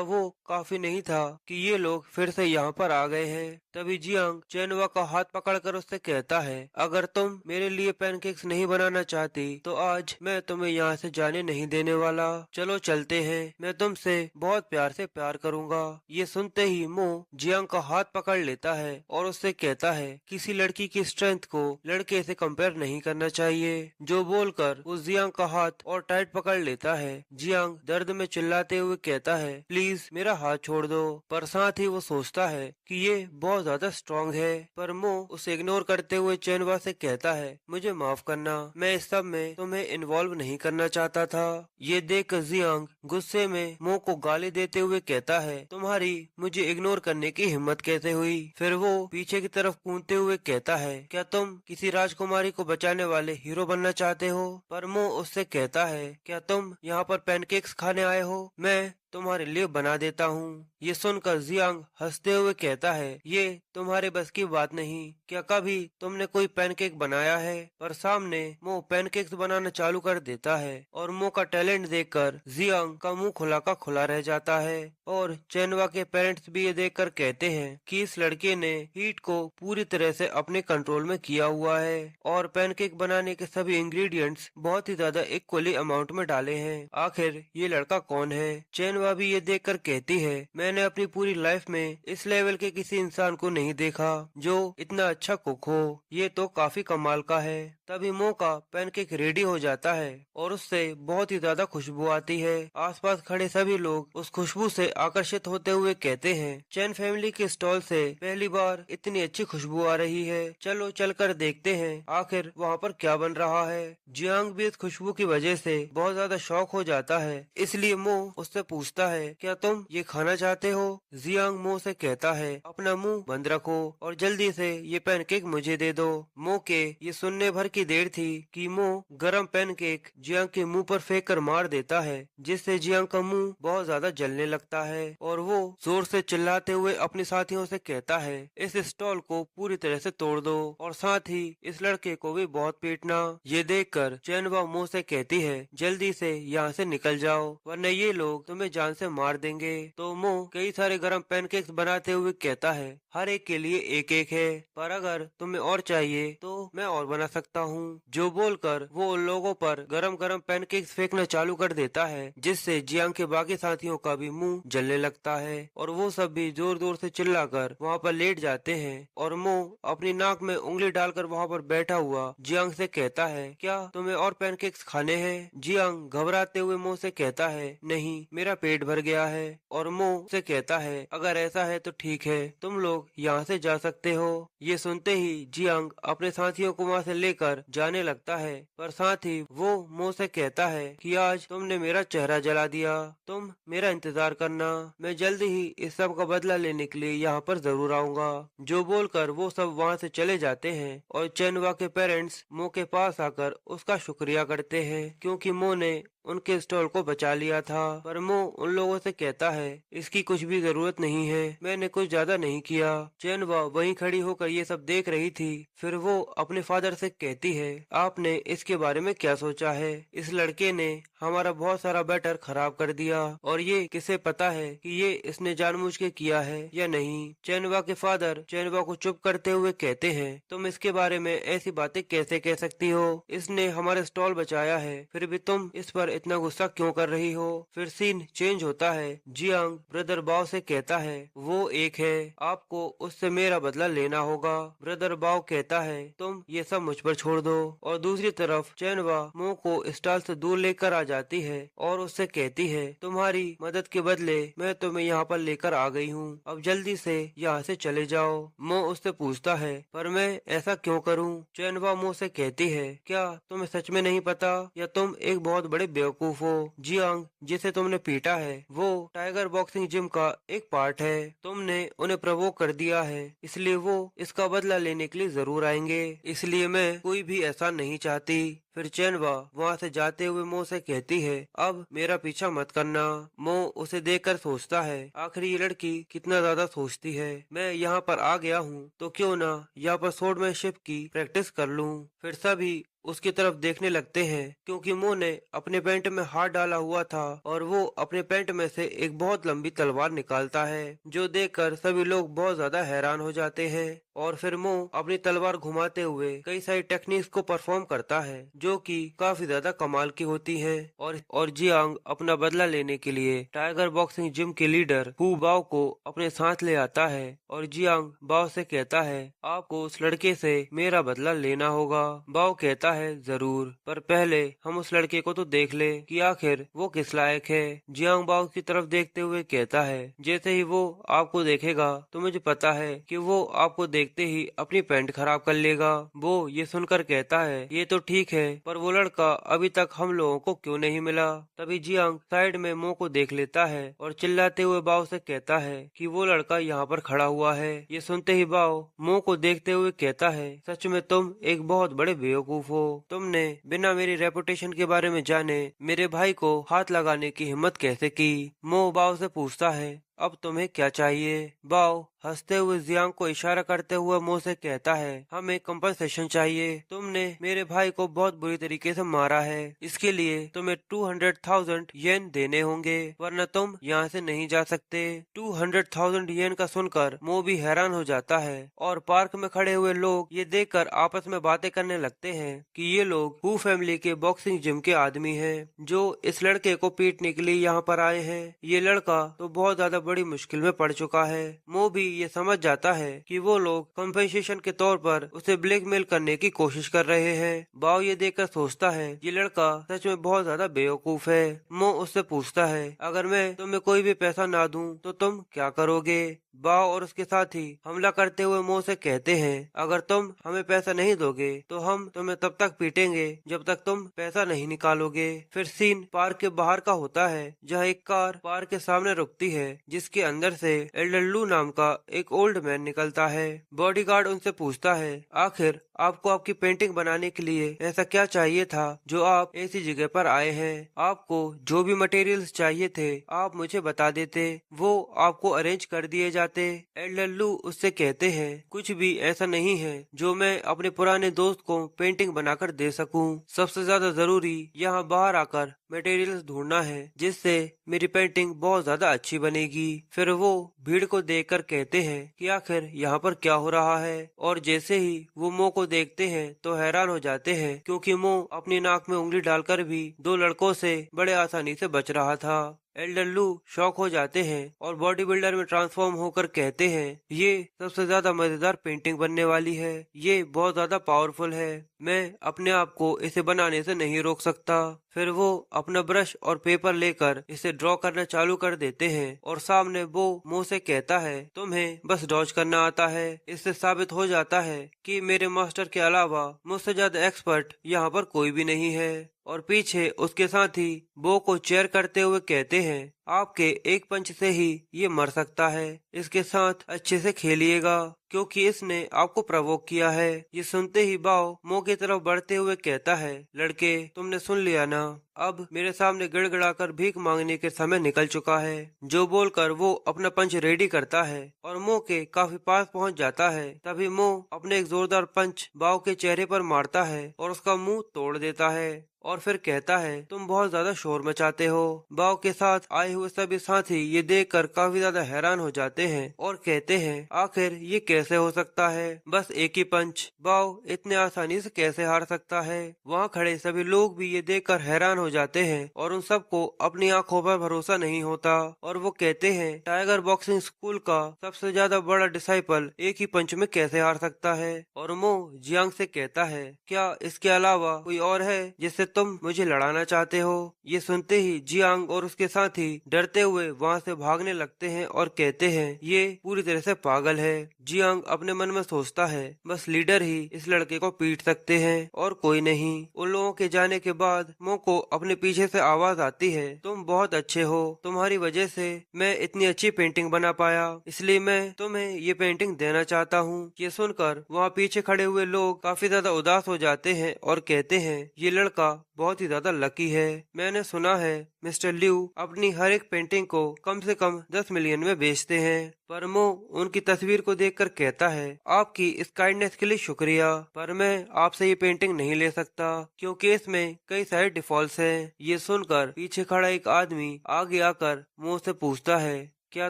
वो काफी नहीं था कि ये लोग फिर से यहाँ पर आ गए हैं? तभी जियांग चेनवा का हाथ पकड़कर उससे कहता है, अगर तुम मेरे लिए पैनकेक्स नहीं बनाना चाहती तो आज मैं तुम्हें यहाँ से जाने नहीं देने वाला। चलो चलते हैं, मैं तुमसे बहुत प्यार से प्यार करूँगा। ये सुनते ही मो जियांग का हाथ पकड़ लेता है और उससे कहता है, किसी लड़की की स्ट्रेंथ को लड़के से कंपेयर नहीं करना चाहिए। जो बोलकर वो जियांग का हाथ और टाइट पकड़ लेता है। जियांग दर्द में चिल्लाते हुए कहता है, प्लीज मेरा हाथ छोड़ दो, पर साथ ही वो सोचता है कि ये बहुत ज्यादा स्ट्रॉन्ग है। पर मो उसे इग्नोर करते हुए चेनवा से कहता है, मुझे माफ करना, मैं इस सब में तुम्हें इन्वॉल्व नहीं करना चाहता था। ये देख जियांग गुस्से में मो को गाली देते हुए कहता है, तुम्हारी मुझे इग्नोर करने की हिम्मत कैसे हुई? फिर वो पीछे की तरफ कूदते हुए कहता है, क्या तुम किसी राजकुमारी को बचाने वाले हीरो बनना चाहते हो? पर मो उससे कहता है, क्या तुम यहाँ पर पैनकेक्स खाने आए हो? मैं तुम्हारे लिए बना देता हूँ। ये सुनकर जियांग हंसते हुए कहता है, ये तुम्हारे बस की बात नहीं, क्या कभी तुमने कोई पैनकेक बनाया है? पर सामने मो पैनकेक्स बनाना चालू कर देता है और मो का टैलेंट देखकर जियांग का मुंह खुला का खुला रह जाता है। और चेनवा के पेरेंट्स भी ये देखकर कहते हैं कि इस लड़के ने हीट को पूरी तरह से अपने कंट्रोल में किया हुआ है और पैनकेक बनाने के सभी इंग्रेडिएंट्स बहुत ही ज्यादा इक्वली अमाउंट में डाले हैं। आखिर ये लड़का कौन है? चेनवा भी ये देखकर कहती है, मैंने अपनी पूरी लाइफ में इस लेवल के किसी इंसान को नहीं देखा जो इतना अच्छा कुक हो, ये तो काफी कमाल का है। तभी मो का पैनकेक रेडी हो जाता है और उससे बहुत ही ज्यादा खुशबू आती है। आसपास खड़े सभी लोग उस खुशबू से आकर्षित होते हुए कहते हैं, चैन फैमिली के स्टॉल से पहली बार इतनी अच्छी खुशबू आ रही है, चलो चलकर देखते हैं आखिर वहाँ पर क्या बन रहा है। जियांग भी इस खुशबू की वजह से बहुत ज्यादा शौक हो जाता है, इसलिए मो उससे पूछता है, क्या तुम ये खाना चाहते हो? जियांग मो से कहता है, अपना मुंह बंद रखो और जल्दी से ये पैनकेक मुझे दे दो। मो के ये सुनने भर की देर थी कि मो गरम पैनकेक जियांग के मुंह पर फेंक कर मार देता है, जिससे जियांग का मुंह बहुत ज्यादा जलने लगता है और वो जोर से चिल्लाते हुए अपने साथियों से कहता है, इस स्टॉल को पूरी तरह से तोड़ दो और साथ ही इस लड़के को भी बहुत पीटना। ये देखकर चेनवा मो से कहती है, जल्दी से यहाँ से निकल जाओ वरना ये लोग तुम्हें जान से मार देंगे। तो मो कई सारे गरम पैनकेक्स बनाते हुए कहता है, हर एक के लिए एक एक है, पर अगर तुम्हें और चाहिए तो मैं और बना सकता हूँ। जो बोलकर वो उन लोगों पर गरम गरम पैनकेक्स फेंकना चालू कर देता है, जिससे जियांग के बाकी साथियों का भी मुंह जलने लगता है और वो सब भी जोर जोर से चिल्लाकर वहाँ पर लेट जाते हैं। और मो अपनी नाक में उंगली डालकर वहाँ पर बैठा हुआ जियांग से कहता है, क्या तुम्हें और पैनकेक्स खाने हैं? जियांग घबराते हुए मो से कहता है, नहीं मेरा पेट पेट भर गया है। और मो से कहता है अगर ऐसा है तो ठीक है, तुम लोग यहाँ से जा सकते हो। ये सुनते ही जियांग अपने साथियों को वहाँ से लेकर जाने लगता है, पर साथ ही वो मो से कहता है कि आज तुमने मेरा चेहरा जला दिया, तुम मेरा इंतजार करना, मैं जल्दी ही इस सब का बदला लेने के लिए यहाँ पर जरूर आऊंगा। जो बोलकर वो सब वहाँ से चले जाते हैं और चेनवा के पेरेंट्स मो के पास आकर उसका शुक्रिया करते हैं क्योंकि मो ने उनके स्टॉल को बचा लिया था। पर मो उन लोगों से कहता है इसकी कुछ भी जरूरत नहीं है, मैंने कुछ ज्यादा नहीं किया। चेनवा वहीं खड़ी होकर ये सब देख रही थी। फिर वो अपने फादर से कहती है आपने इसके बारे में क्या सोचा है? इस लड़के ने हमारा बहुत सारा बैटर खराब कर दिया और ये किसे पता है कि ये इसने जानबूझ के किया है या नहीं। चेनवा के फादर चेनवा को चुप करते हुए कहते हैं तुम इसके बारे में ऐसी बातें कैसे कह सकती हो? इसने हमारे स्टॉल बचाया है, फिर भी तुम इस पर इतना गुस्सा क्यों कर रही हो? फिर सीन चेंज होता है। जियांग ब्रदर बाओ से कहता है वो एक है, आपको उससे मेरा बदला लेना होगा। ब्रदर बाओ कहता है तुम ये सब मुझ पर छोड़ दो। और दूसरी तरफ चेनवा मो को स्टॉल से दूर लेकर आ जाती है और उससे कहती है तुम्हारी मदद के बदले मैं तुम्हें यहाँ पर लेकर आ गई हूँ, अब जल्दी से यहाँ से चले जाओ। मो उससे पूछता है पर मैं ऐसा क्यों करूँ? चेनवा मो से कहती है क्या तुम्हें सच में नहीं पता या तुम एक बहुत बड़े बेवकूफ हो? जियांग जिसे तुमने पीटा है वो टाइगर बॉक्सिंग जिम का एक पार्ट है, तुमने उन्हें प्रवोक कर दिया है, इसलिए वो इसका बदला लेने के लिए जरूर आएंगे, इसलिए मैं कोई भी ऐसा नहीं चाहती। फिर चेनवा वहाँ से जाते हुए मो से कहती है अब मेरा पीछा मत करना। मो उसे देखकर सोचता है आखिर ये लड़की कितना ज्यादा सोचती है, मैं यहाँ पर आ गया हूँ तो क्यों ना यहाँ पर स्वॉर्डमैनशिप की प्रैक्टिस कर लूँ। फिर सभी उसकी तरफ देखने लगते हैं क्योंकि मो ने अपने पैंट में हाथ डाला हुआ था और वो अपने पैंट में से एक बहुत लंबी तलवार निकालता है, जो देखकर सभी लोग बहुत ज्यादा हैरान हो जाते हैं। और फिर मो अपनी तलवार घुमाते हुए कई सारी टेक्निक्स को परफॉर्म करता है जो कि काफी ज्यादा कमाल की होती हैं। और जियांग अपना बदला लेने के लिए टाइगर बॉक्सिंग जिम के लीडर हु बाओ को अपने साथ ले आता है और जियांग बाओ से कहता है आपको उस लड़के से मेरा बदला लेना होगा। बाओ कहता है जरूर, पर पहले हम उस लड़के को तो देख ले कि आखिर वो किस लायक है। जियांग बाओ की तरफ देखते हुए कहता है जैसे ही वो आपको देखेगा तो मुझे पता है कि वो आपको देखते ही अपनी पैंट खराब कर लेगा। वो ये सुनकर कहता है ये तो ठीक है, पर वो लड़का अभी तक हम लोगों को क्यों नहीं मिला? तभी जियांग साइड में मो को देख लेता है और चिल्लाते हुए बाओ से कहता है कि वो लड़का यहाँ पर खड़ा हुआ है। ये सुनते ही बाओ मो को देखते हुए कहता है सच में तुम एक बहुत बड़े बेवकूफ हो, तुमने बिना मेरी रेपुटेशन के बारे में जाने मेरे भाई को हाथ लगाने की हिम्मत कैसे की? मो बाओ से पूछता है अब तुम्हें क्या चाहिए? बाओ हंसते हुए जियांग को इशारा करते हुए मो से कहता है हमें कंपनसेशन चाहिए, तुमने मेरे भाई को बहुत बुरी तरीके से मारा है, इसके लिए तुम्हें 200,000 येन देने होंगे वरना तुम यहाँ से नहीं जा सकते। 200,000 येन का सुनकर मो भी हैरान हो जाता है और पार्क में खड़े हुए लोग ये देखकर आपस में बातें करने लगते हैं कि ये लोग हु फैमिली के बॉक्सिंग जिम के आदमी हैं जो इस लड़के को पीटने के लिए यहाँ पर आए हैं। ये लड़का तो बहुत ज्यादा बड़ी मुश्किल में पड़ चुका है। मो भी ये समझ जाता है कि वो लोग कंपेंसेशन के तौर पर उसे ब्लैकमेल करने की कोशिश कर रहे हैं। बाओ ये देखकर सोचता है ये लड़का सच में बहुत ज्यादा बेवकूफ है। मो उससे पूछता है अगर मैं तुम्हें कोई भी पैसा ना दूं तो तुम क्या करोगे? बाओ और उसके साथी हमला करते हुए मो से कहते हैं अगर तुम हमें पैसा नहीं दोगे तो हम तुम्हें तब तक पीटेंगे जब तक तुम पैसा नहीं निकालोगे। फिर सीन पार्क के बाहर का होता है जहाँ एक कार पार्क के सामने रुकती है जिसके अंदर से एल्डर लू नाम का एक ओल्ड मैन निकलता है। बॉडीगार्ड उनसे पूछता है आखिर आपको आपकी पेंटिंग बनाने के लिए ऐसा क्या चाहिए था जो आप ऐसी जगह पर आए हैं? आपको जो भी मटेरियल्स चाहिए थे आप मुझे बता देते, वो आपको अरेंज कर दिए जाते। एल्डर लू उससे कहते हैं कुछ भी ऐसा नहीं है जो मैं अपने पुराने दोस्त को पेंटिंग बनाकर दे सकूं, सबसे ज्यादा जरूरी यहाँ बाहर आकर मटेरियल्स ढूंढना है जिससे मेरी पेंटिंग बहुत ज्यादा अच्छी बनेगी। फिर वो भीड़ को देखकर कहते हैं कि आखिर यहाँ पर क्या हो रहा है, और जैसे ही वो मो को देखते हैं तो हैरान हो जाते हैं क्योंकि मो अपनी नाक में उंगली डालकर भी दो लड़कों से बड़े आसानी से बच रहा था। एल्डर लू शॉक हो जाते हैं और बॉडी बिल्डर में ट्रांसफॉर्म होकर कहते हैं ये सबसे ज्यादा मजेदार पेंटिंग बनने वाली है, ये बहुत ज्यादा पावरफुल है। मैं अपने आप को इसे बनाने से नहीं रोक सकता। फिर वो अपना ब्रश और पेपर लेकर इसे ड्रॉ करना चालू कर देते हैं और सामने वो मुंह से कहता है, तुम्हें बस डॉज करना आता है। इससे साबित हो जाता है कि मेरे मास्टर के अलावा मुझसे ज्यादा एक्सपर्ट यहाँ पर कोई भी नहीं है। और पीछे उसके साथी बो को चेयर करते हुए कहते हैं, आपके एक पंच से ही ये मर सकता है। इसके साथ अच्छे से खेलिएगा क्योंकि इसने आपको प्रवोक किया है। ये सुनते ही बाओ मो की तरफ बढ़ते हुए कहता है, लड़के तुमने सुन लिया ना, अब मेरे सामने गिड़गिड़ाकर भीख मांगने के समय निकल चुका है। जो बोलकर वो अपना पंच रेडी करता है और मो के काफी पास पहुंच जाता है। तभी मो अपने एक जोरदार पंच बाओ के चेहरे पर मारता है और उसका मुंह तोड़ देता है और फिर कहता है, तुम बहुत ज्यादा शोर मचाते हो। बाओ के साथ आए हुए सभी साथी ये देखकर काफी ज्यादा हैरान हो जाते हैं और कहते हैं, आखिर ये कैसे हो सकता है, बस एक ही पंच, बाओ इतने आसानी से कैसे हार सकता है। वहाँ खड़े सभी लोग भी ये देखकर हैरान हो जाते हैं और उन सबको अपनी आंखों पर भरोसा नहीं होता और वो कहते हैं, टाइगर बॉक्सिंग स्कूल का सबसे ज्यादा बड़ा डिसाइपल एक ही पंच में कैसे हार सकता है। और मो जियांग से कहता है, क्या इसके अलावा कोई और है जिससे तुम मुझे लड़ाना चाहते हो। ये सुनते ही जियांग और उसके साथी डरते हुए वहाँ से भागने लगते हैं और कहते हैं, ये पूरी तरह से पागल है। जियांग अपने मन में सोचता है, बस लीडर ही इस लड़के को पीट सकते हैं और कोई नहीं। उन लोगों के जाने के बाद मो को अपने पीछे से आवाज आती है, तुम बहुत अच्छे हो, तुम्हारी वजह से मैं इतनी अच्छी पेंटिंग बना पाया, इसलिए मैं तुम्हें ये पेंटिंग देना चाहता हूँ। ये सुनकर वहाँ पीछे खड़े हुए लोग काफी ज्यादा उदास हो जाते हैं और कहते हैं, ये लड़का बहुत ही ज्यादा लकी है। मैंने सुना है मिस्टर लिू अपनी हर एक पेंटिंग को कम से कम 10 मिलियन में बेचते हैं। पर मो उनकी तस्वीर को देखकर कहता है, आपकी इस काइंडनेस के लिए शुक्रिया, पर मैं आपसे ये पेंटिंग नहीं ले सकता क्योंकि इसमें कई सारे डिफॉल्ट्स हैं। ये सुनकर पीछे खड़ा एक आदमी आगे आकर मो से पूछता है, क्या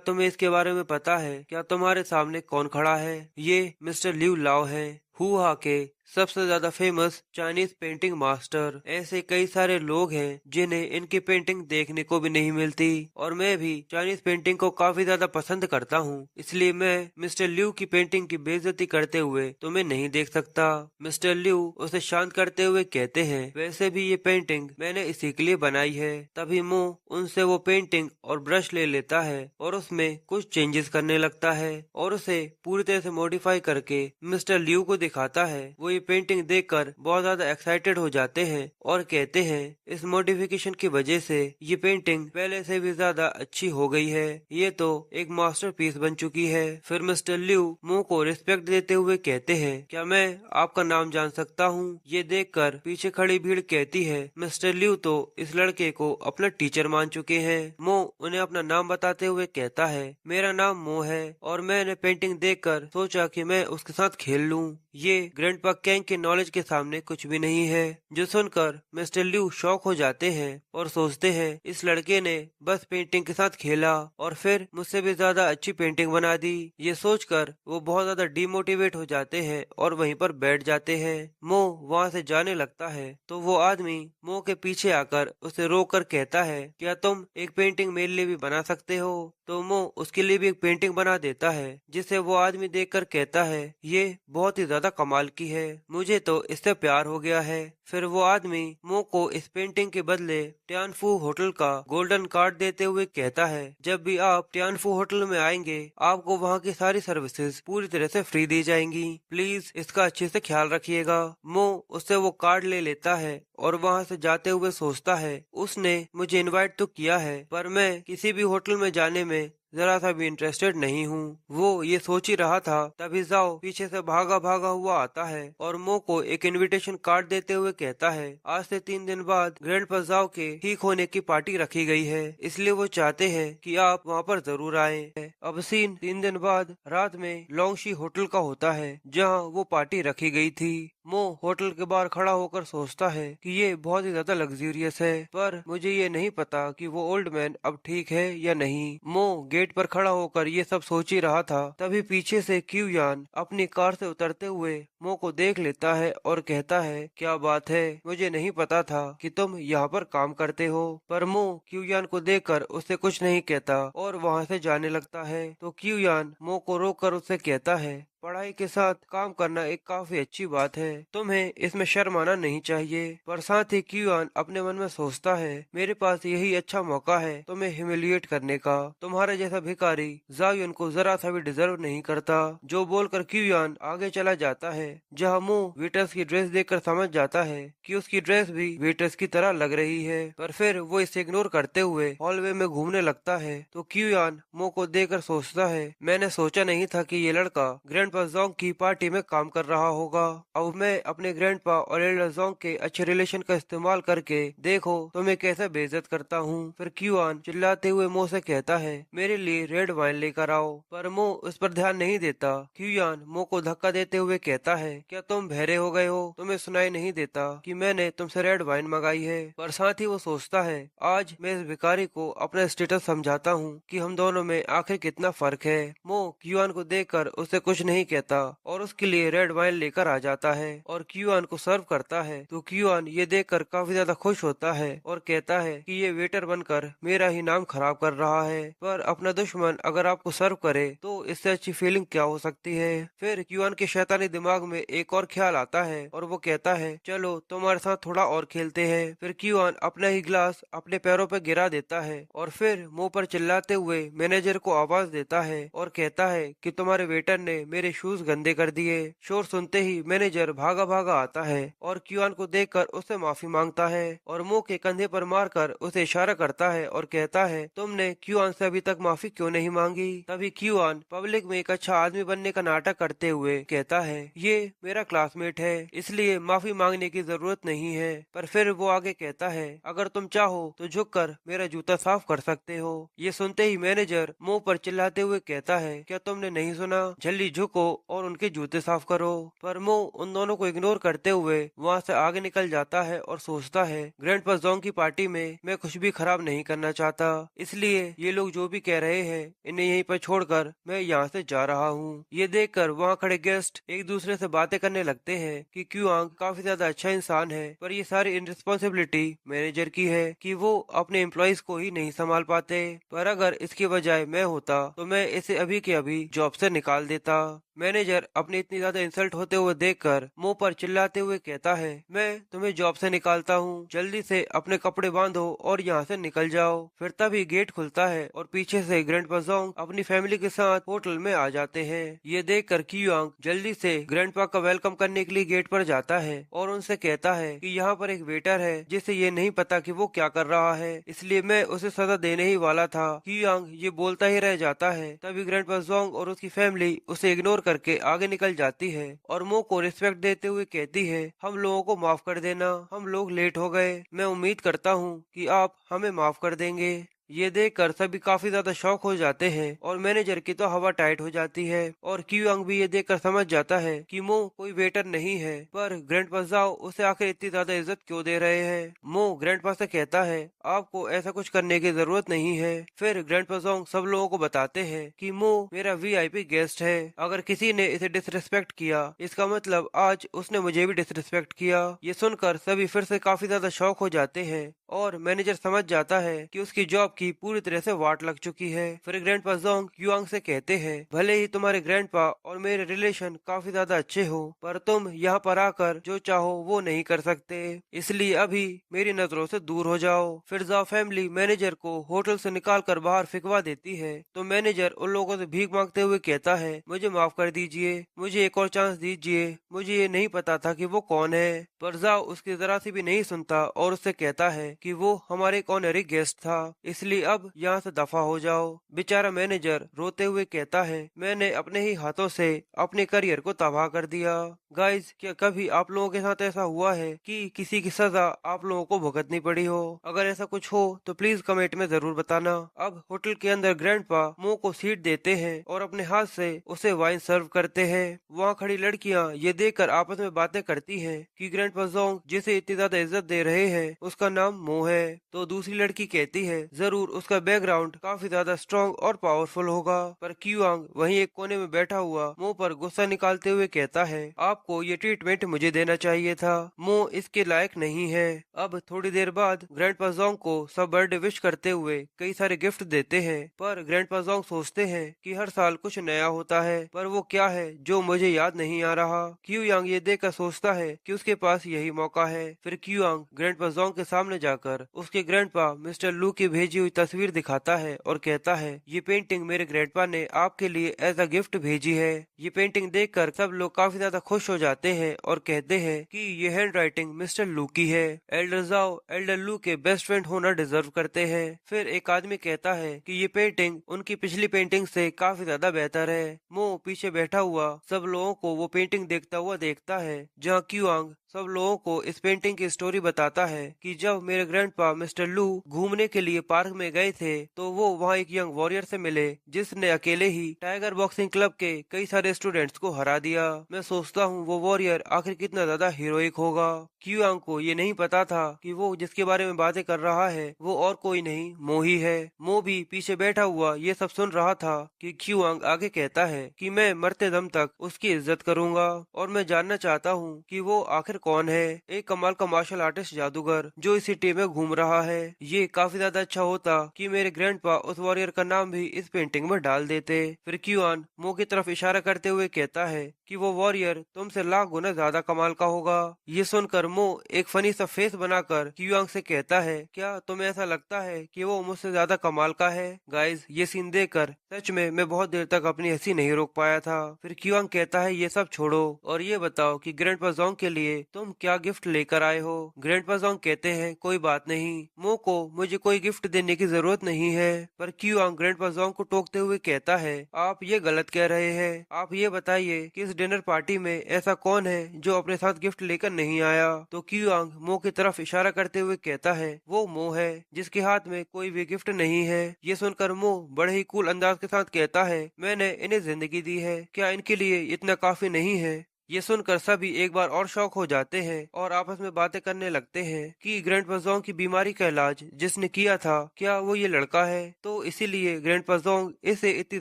तुम्हें इसके बारे में पता है? क्या तुम्हारे सामने कौन खड़ा है? ये मिस्टर लिू लाओ है, हुआ के सबसे ज्यादा फेमस चाइनीज पेंटिंग मास्टर। ऐसे कई सारे लोग हैं जिन्हें इनकी पेंटिंग देखने को भी नहीं मिलती और मैं भी चाइनीज पेंटिंग को काफी ज्यादा पसंद करता हूँ, इसलिए मैं मिस्टर लिू की पेंटिंग की बेइज्जती करते हुए तुम्हें नहीं देख सकता। मिस्टर लिू उसे शांत करते हुए कहते हैं, वैसे भी ये पेंटिंग मैंने इसी के लिए बनाई है। तभी मो उनसे वो पेंटिंग और ब्रश ले लेता है और उसमें कुछ चेंजेस करने लगता है और उसे पूरी तरह से मॉडिफाई करके मिस्टर लिू को दिखाता है। वो पेंटिंग देखकर बहुत ज्यादा एक्साइटेड हो जाते हैं और कहते हैं, इस मॉडिफिकेशन की वजह से ये पेंटिंग पहले से भी ज्यादा अच्छी हो गई है, ये तो एक मास्टरपीस बन चुकी है। फिर मिस्टर लिू मुंह को रिस्पेक्ट देते हुए कहते हैं, क्या मैं आपका नाम जान सकता हूँ? ये देखकर पीछे खड़ी भीड़ कहती है, मिस्टर लिू तो इस लड़के को अपना टीचर मान चुके हैं। मो उन्हें अपना नाम बताते हुए कहता है, मेरा नाम मो है और मैंने पेंटिंग देखकर सोचा कि मैं उसके साथ खेल लूं। ये ग्रैंडपा कैंग के नॉलेज के सामने कुछ भी नहीं है। जो सुनकर मिस्टर लिू शॉक हो जाते हैं और सोचते हैं, इस लड़के ने बस पेंटिंग के साथ खेला और फिर मुझसे भी ज्यादा अच्छी पेंटिंग बना दी। ये सोचकर वो बहुत ज्यादा डिमोटिवेट हो जाते हैं और वहीं पर बैठ जाते हैं। मो वहाँ से जाने लगता है तो वो आदमी मो के पीछे आकर उसे रोक कर कहता है, क्या तुम एक पेंटिंग मेरे लिए भी बना सकते हो? तो मो उसके लिए भी एक पेंटिंग बना देता है जिसे वो आदमी देखकर कहता है, ये बहुत ही ज्यादा कमाल की है, मुझे तो इससे प्यार हो गया है। फिर वो आदमी मो को इस पेंटिंग के बदले ट्यानफू होटल का गोल्डन कार्ड देते हुए कहता है, जब भी आप ट्यानफू होटल में आएंगे आपको वहाँ की सारी सर्विसेज पूरी तरह से फ्री दी जाएंगी, प्लीज इसका अच्छे से ख्याल रखिएगा। मो उससे वो कार्ड ले लेता है और वहाँ से जाते हुए सोचता है, उसने मुझे इनवाइट तो किया है पर मैं किसी भी होटल में जाने में जरा सा भी इंटरेस्टेड नहीं हूँ। वो ये सोच ही रहा था तभी जाओ पीछे से भागा भागा हुआ आता है और मो को एक इनविटेशन कार्ड देते हुए कहता है, आज से 3 दिन बाद ग्रैंडपा जाओ के ठीक होने की पार्टी रखी गई है, इसलिए वो चाहते हैं कि आप वहाँ पर जरूर आए। अब सीन 3 दिन बाद रात में लोंगशी होटल का होता है जहाँ वो पार्टी रखी गई थी। मो होटल के बाहर खड़ा होकर सोचता है कि ये बहुत ही ज्यादा लग्जरियस है, पर मुझे ये नहीं पता कि वो ओल्ड मैन अब ठीक है या नहीं। मो गेट पर खड़ा होकर ये सब सोच ही रहा था तभी पीछे से क्यू यान अपनी कार से उतरते हुए मो को देख लेता है और कहता है, क्या बात है, मुझे नहीं पता था कि तुम यहाँ पर काम करते हो। पर मो क्यू यान को देखकर उससे कुछ नहीं कहता और वहाँ से जाने लगता है। तो क्यू यान मो को रोक कर उससे कहता है, पढ़ाई के साथ काम करना एक काफी अच्छी बात है, तुम्हें इसमें शर्म आना नहीं चाहिए। पर साथ ही क्यूआन अपने मन में सोचता है, मेरे पास यही अच्छा मौका है तुम्हें ह्यूमिलिएट करने का। तुम्हारे जैसा भिखारी जायुन को जरा सा भी डिजर्व नहीं करता। जो बोलकर क्यूआन आगे चला जाता है, जहाँ मो वेटर्स की ड्रेस देखकर समझ जाता है कि उसकी ड्रेस भी वेटर्स की तरह लग रही है। पर फिर वो इसे इग्नोर करते हुए हॉलवे में घूमने लगता है तो क्यूआन मो को देखकर सोचता है, मैंने सोचा नहीं था कि ये लड़का ग्रैंडपा जोंग की पार्टी में काम कर रहा होगा। अब मैं अपने ग्रैंडपा और एल्डर जोंग के अच्छे रिलेशन का इस्तेमाल करके देखो तो मैं कैसे बेइज्जत करता हूँ। फिर क्यूआन चिल्लाते हुए मो से कहता है, मेरे लिए रेड वाइन लेकर आओ। पर मो उस पर ध्यान नहीं देता। क्यूआन मो को धक्का देते हुए कहता है, क्या तुम बहरे हो गए हो? तुम्हें सुनाई नहीं देता कि मैंने तुमसे रेड वाइन मंगाई है? पर साथ ही वो सोचता है, आज मैं इस भिखारी को अपना स्टेटस समझाता हूँ कि हम दोनों में आखिर कितना फर्क है। मो क्यूआन को देखकर उसे कुछ नहीं कहता और उसके लिए रेड वाइन लेकर आ जाता है और क्यूआन को सर्व करता है। तो क्यूआन ये देखकर काफी ज्यादा खुश होता है और कहता है कि ये वेटर बनकर मेरा ही नाम खराब कर रहा है, पर अपना दुश्मन अगर आपको सर्व करे तो इससे अच्छी फीलिंग क्या हो सकती है। फिर क्यूआन के शैतानी दिमाग में एक और ख्याल आता है और वो कहता है, चलो तुम्हारे साथ थोड़ा और खेलते हैं। फिर क्यूआन अपना ही ग्लास अपने पैरों पर गिरा देता है और फिर मुंह पर चिल्लाते हुए मैनेजर को आवाज देता है और कहता है कि तुम्हारे वेटर ने मेरे शूज गंदे कर दिए। शोर सुनते ही मैनेजर भागा भागा आता है और क्यूआन को देखकर उससे माफी मांगता है और मुंह के कंधे पर मारकर उसे इशारा करता है और कहता है, तुमने क्यूआन से अभी तक माफी क्यों नहीं मांगी? तभी क्यूआन पब्लिक में एक अच्छा आदमी बनने का नाटक करते हुए कहता है, ये मेरा क्लासमेट है इसलिए माफी मांगने की जरूरत नहीं है। पर फिर वो आगे कहता है, अगर तुम चाहो तो झुककर मेरा जूता साफ कर सकते हो। ये सुनते ही मैनेजर मुंह पर चिल्लाते हुए कहता है, क्या तुमने नहीं सुना? जल्दी झुको और उनके जूते साफ करो। पर मो उन दोनों को इग्नोर करते हुए वहाँ से आगे निकल जाता है और सोचता है, ग्रैंडपा जोंग की पार्टी में मैं कुछ भी खराब नहीं करना चाहता, इसलिए ये लोग जो भी कह रहे हैं इन्हें यहीं पर छोड़कर मैं यहाँ से जा रहा हूँ। ये देखकर वहाँ खड़े गेस्ट एक दूसरे से बातें करने लगते हैं कि क्यूआंग काफी ज्यादा अच्छा इंसान है, पर ये सारी इनरिस्पॉन्सिबिलिटी मैनेजर की है कि वो अपने एम्प्लॉइज को ही नहीं संभाल पाते। पर अगर इसकी बजाय मैं होता तो मैं इसे अभी के अभी जॉब से निकाल देता। मैनेजर अपनी इतनी ज्यादा इंसल्ट होते हुए देखकर मुंह पर चिल्लाते हुए कहता है, मैं तुम्हें जॉब से निकालता हूँ, जल्दी से अपने कपड़े बांधो और यहाँ से निकल जाओ। फिर तभी गेट खुलता है और पीछे से ग्रैंडपा जोंग अपनी फैमिली के साथ होटल में आ जाते हैं। ये देखकर क्यूआंग जल्दी से ग्रैंडपा का वेलकम करने के लिए गेट पर जाता है और उनसे कहता है कि यहाँ पर एक वेटर है जिसे ये नहीं पता कि वो क्या कर रहा है, इसलिए मैं उसे सजा देने ही वाला था। क्यूआंग ये बोलता ही रह जाता है। तभी ग्रैंडपा जोंग और उसकी फैमिली उसे इग्नोर करके आगे निकल जाती है और मो को रिस्पेक्ट देते हुए कहती है, हम लोगों को माफ कर देना, हम लोग लेट हो गए, मैं उम्मीद करता हूँ कि आप हमें माफ कर देंगे। ये देखकर सभी काफी ज्यादा शॉक हो जाते हैं और मैनेजर की तो हवा टाइट हो जाती है और क्यूआंग भी ये देखकर समझ जाता है कि मो कोई वेटर नहीं है, पर ग्रैंडपा जाओ उसे आखिर इतनी ज्यादा इज्जत क्यों दे रहे हैं। मो ग्रैंडपा से कहता है, आपको ऐसा कुछ करने की जरूरत नहीं है। फिर ग्रैंडपा जोंग सब लोगों को बताते हैं कि मो मेरा वीआईपी गेस्ट है, अगर किसी ने इसे डिसरिस्पेक्ट किया इसका मतलब आज उसने मुझे भी डिसरिस्पेक्ट किया। ये सुनकर सभी फिर से काफी ज्यादा शॉक हो जाते हैं और मैनेजर समझ जाता है कि उसकी जॉब की पूरी तरह से वाट लग चुकी है। फिर ग्रैंडपा जोंग क्यूआंग से कहते हैं, भले ही तुम्हारे ग्रैंडपा और मेरे रिलेशन काफी ज्यादा अच्छे हो, पर तुम यहाँ पर आकर जो चाहो वो नहीं कर सकते, इसलिए अभी मेरी नजरों से दूर हो जाओ। फिर जाओ फैमिली मैनेजर को होटल से निकाल कर बाहर फिकवा देती है तो मैनेजर उन लोगों से भीख मांगते हुए कहता है, मुझे माफ कर दीजिए, मुझे एक और चांस दीजिए, मुझे ये नहीं पता था कि वो कौन है। पर जाओ उसकी जरा सी भी नहीं सुनता और उससे कहता है कि वो हमारे एक ऑनरी गेस्ट था, इसलिए अब यहाँ से दफा हो जाओ। बेचारा मैनेजर रोते हुए कहता है, मैंने अपने ही हाथों से अपने करियर को तबाह कर दिया। गाइज, क्या कभी आप लोगों के साथ ऐसा हुआ है कि किसी की सजा आप लोगों को भुगतनी पड़ी हो? अगर ऐसा कुछ हो तो प्लीज कमेंट में जरूर बताना। अब होटल के अंदर ग्रैंडपा मो को सीट देते हैं और अपने हाथ से उसे वाइन सर्व करते हैं। वहाँ खड़ी लड़कियाँ ये देखकर आपस में बातें करती हैं कि ग्रैंडपा जोंग जिसे इतनी ज्यादा इज्जत दे रहे हैं उसका नाम मो है। तो दूसरी लड़की कहती है जरूर उसका बैकग्राउंड काफी ज्यादा स्ट्रॉन्ग और पावरफुल होगा। पर क्यूआंग वहीं एक कोने में बैठा हुआ मो पर गुस्सा निकालते हुए कहता है आपको ये ट्रीटमेंट मुझे देना चाहिए था, मो इसके लायक नहीं है। अब थोड़ी देर बाद ग्रैंडपा जोंग को सब बर्थडे विश करते हुए कई सारे गिफ्ट देते हैं। पर ग्रैंडपा जोंग सोचते हैं कि हर साल कुछ नया होता है, पर वो क्या है जो मुझे याद नहीं आ रहा। क्यूयांग ये देखकर सोचता है कि उसके पास यही मौका है। फिर क्यूयांग ग्रैंडपा जोंग के सामने जाकर उसके ग्रैंडपा मिस्टर लू की भेजी हुई तस्वीर दिखाता है और कहता है ये पेंटिंग मेरे ग्रैंडपा ने आपके लिए एज अ गिफ्ट भेजी है। ये पेंटिंग देखकर सब लोग काफी ज्यादा खुश हो जाते हैं और कहते हैं कि ये हैंड राइटिंग मिस्टर लू की है। एल्डर जाओ एल्डर लू के बेस्ट फ्रेंड होना डिजर्व करते हैं। फिर एक आदमी कहता है कि ये पेंटिंग उनकी पिछली पेंटिंग से काफी ज्यादा बेहतर है। मो पीछे बैठा हुआ सब लोगों को वो पेंटिंग देखता हुआ देखता है, जहाँ क्यूआंग सब लोगों को इस पेंटिंग की स्टोरी बताता है कि जब मेरे ग्रैंडपा मिस्टर लू घूमने के लिए पार्क में गए थे तो वो वहाँ एक यंग वॉरियर से मिले जिसने अकेले ही टाइगर बॉक्सिंग क्लब के कई सारे स्टूडेंट्स को हरा दिया। मैं सोचता हूँ वो वॉरियर आखिर कितना ज्यादा हीरोइक होगा। क्यूआंग को ये नहीं पता था कि वो जिसके बारे में बातें कर रहा है वो और कोई नहीं मो ही है। मो भी पीछे बैठा हुआ ये सब सुन रहा था कि क्यूआंग आगे कहता है कि मैं मरते दम तक उसकी इज्जत करूंगा और मैं जानना चाहता हूँ कि वो आखिर कौन है। एक कमाल का मार्शल आर्टिस्ट जादूगर जो इस सिटी में घूम रहा है। ये काफी ज्यादा अच्छा होता कि मेरे ग्रैंडपा उस वॉरियर का नाम भी इस पेंटिंग में डाल देते। फिर क्यूआन मो की तरफ इशारा करते हुए कहता है कि वो वॉरियर तुमसे लाख गुना ज्यादा कमाल का होगा। ये सुनकर मो एक फनी सा फेस बनाकर क्यूआंग से कहता है क्या तुम्हें ऐसा लगता है कि वो मुझसे ज्यादा कमाल का है। गाइस ये सीन देखकर सच में मैं बहुत देर तक अपनी हंसी नहीं रोक पाया था। फिर क्यूआंग कहता है ये सब छोड़ो और ये बताओ कि ग्रैंडपा जोंग के लिए तुम क्या गिफ्ट लेकर आए हो। ग्रैंडपा जोंग कहते हैं कोई बात नहीं, मो को मुझे कोई गिफ्ट देने की जरूरत नहीं है। पर क्यूआंग ग्रैंडपा जोंग को टोकते हुए कहता है आप ये गलत कह रहे हैं। आप ये बताइए कि इस डिनर पार्टी में ऐसा कौन है जो अपने साथ गिफ्ट लेकर नहीं आया। तो क्यूआंग मो की तरफ इशारा करते हुए कहता है वो मो है जिसके हाथ में कोई भी गिफ्ट नहीं है। ये सुनकर मो बड़े ही कूल अंदाज के साथ कहता है मैंने इन्हें जिंदगी दी है, क्या इनके लिए इतना काफी नहीं है। ये सुनकर सभी एक बार और शॉक हो जाते हैं और आपस में बातें करने लगते हैं कि ग्रैंडपा जोंग की बीमारी का इलाज जिसने किया था क्या वो ये लड़का है, तो इसीलिए ग्रैंडपा जोंग इसे इतनी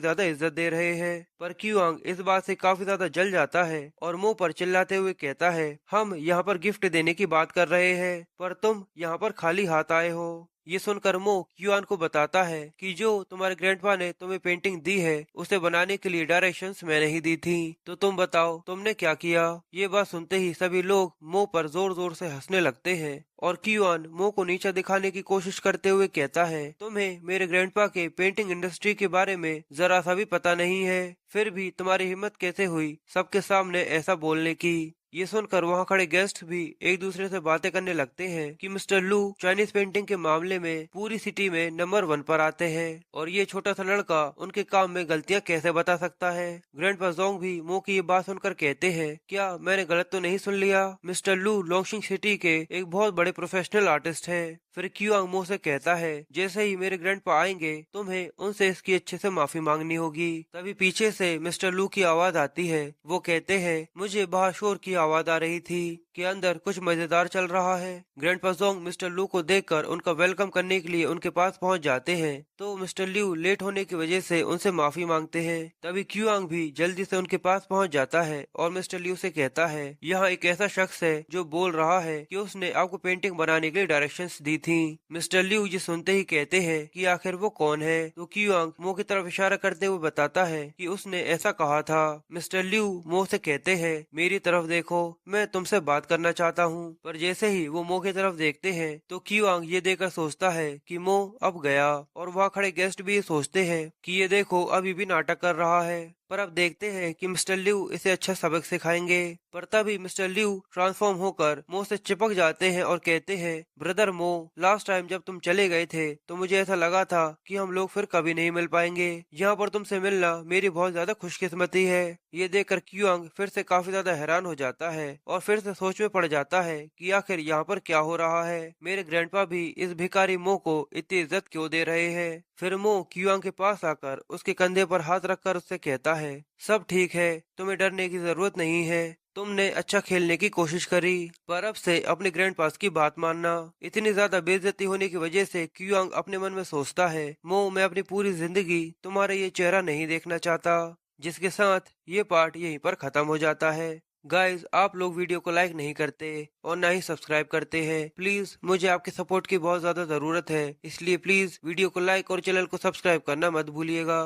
ज्यादा इज्जत दे रहे हैं। पर क्यूआंग इस बात से काफी ज्यादा जल जाता है और मुंह पर चिल्लाते हुए कहता है हम यहाँ पर गिफ्ट देने की बात कर रहे हैं पर तुम यहाँ पर खाली हाथ आए हो। ये सुनकर मो क्यूआन को बताता है कि जो तुम्हारे ग्रैंडपा ने तुम्हें पेंटिंग दी है उसे बनाने के लिए डायरेक्शंस मैंने ही दी थी, तो तुम बताओ तुमने क्या किया। ये बात सुनते ही सभी लोग मो पर जोर जोर से हंसने लगते हैं और क्यूआन मो को नीचा दिखाने की कोशिश करते हुए कहता है तुम्हें मेरे ग्रैंडपा के पेंटिंग इंडस्ट्री के बारे में जरा सा भी पता नहीं है, फिर भी तुम्हारी हिम्मत कैसे हुई सबके सामने ऐसा बोलने की। ये सुनकर वहाँ खड़े गेस्ट भी एक दूसरे से बातें करने लगते हैं कि मिस्टर लू चाइनीज पेंटिंग के मामले में पूरी सिटी में नंबर 1 पर आते हैं और ये छोटा सा लड़का उनके काम में गलतियाँ कैसे बता सकता है। ग्रैंडपा जोंग भी मो की ये बात सुनकर कहते हैं क्या मैंने गलत तो नहीं सुन लिया, मिस्टर लू लोंगशिंग सिटी के एक बहुत बड़े प्रोफेशनल आर्टिस्ट है। फिर क्यूआंग मो से कहता है जैसे ही मेरे ग्रैंडपा आएंगे तुम्हें उनसे इसकी अच्छे से माफी मांगनी होगी। तभी पीछे से मिस्टर लू की आवाज आती है, वो कहते हैं मुझे बाहर शोर की आवाज आ रही थी कि अंदर कुछ मजेदार चल रहा है। ग्रैंडपा जोंग मिस्टर लू को देखकर उनका वेलकम करने के लिए उनके पास पहुंच जाते हैं तो मिस्टर लू लेट होने की वजह से उनसे माफी मांगते हैं। तभी क्यूआंग भी जल्दी से उनके पास पहुंच जाता है और मिस्टर लू से कहता है यहाँ एक ऐसा शख्स है जो बोल रहा है कि उसने आपको पेंटिंग बनाने के लिए डायरेक्शंस दी थी। मिस्टर लू ये सुनते ही कहते हैं कि आखिर वो कौन है, तो क्यूआंग मो की तरफ इशारा करते हुए बताता है कि उसने ऐसा कहा था। मिस्टर लू मो से कहते हैं मेरी तरफ देखो, मैं तुमसे बात करना चाहता हूँ। पर जैसे ही वो मो की तरफ देखते हैं तो क्यूआंग ये देखकर सोचता है कि मो अब गया और वहाँ खड़े गेस्ट भी ये सोचते हैं कि ये देखो अभी भी नाटक कर रहा है। पर अब देखते हैं कि मिस्टर लिू इसे अच्छा सबक सिखाएंगे। पर तभी मिस्टर लिू ट्रांसफॉर्म होकर मो से चिपक जाते हैं और कहते हैं ब्रदर मो, लास्ट टाइम जब तुम चले गए थे तो मुझे ऐसा लगा था कि हम लोग फिर कभी नहीं मिल पाएंगे। यहाँ पर तुमसे मिलना मेरी बहुत ज्यादा खुशकिस्मती है। ये देखकर क्यूआंग फिर से काफी ज्यादा हैरान हो जाता है और फिर से सोच में पड़ जाता है कि आखिर यहाँ पर क्या हो रहा है, मेरे ग्रैंडपा भी इस भिखारी मो को इतनी इज्जत क्यों दे रहे हैं। फिर मो क्यूआंग के पास आकर उसके कंधे पर हाथ रखकर उससे कहता है सब ठीक है, तुम्हें डरने की जरूरत नहीं है। तुमने अच्छा खेलने की कोशिश करी, पर अब से अपने ग्रैंड पास की बात मानना। इतनी ज्यादा बेइज्जती होने की वजह से क्यूआंग अपने मन में सोचता है, मो मैं अपनी पूरी जिंदगी तुम्हारा ये चेहरा नहीं देखना चाहता। जिसके साथ ये पार्ट यहीं पर खत्म हो जाता है। गाइस, आप लोग वीडियो को लाइक नहीं करते और ना ही सब्सक्राइब करते हैं। प्लीज मुझे आपके सपोर्ट की बहुत ज्यादा जरूरत है, इसलिए प्लीज वीडियो को लाइक और चैनल को सब्सक्राइब करना मत भूलिएगा।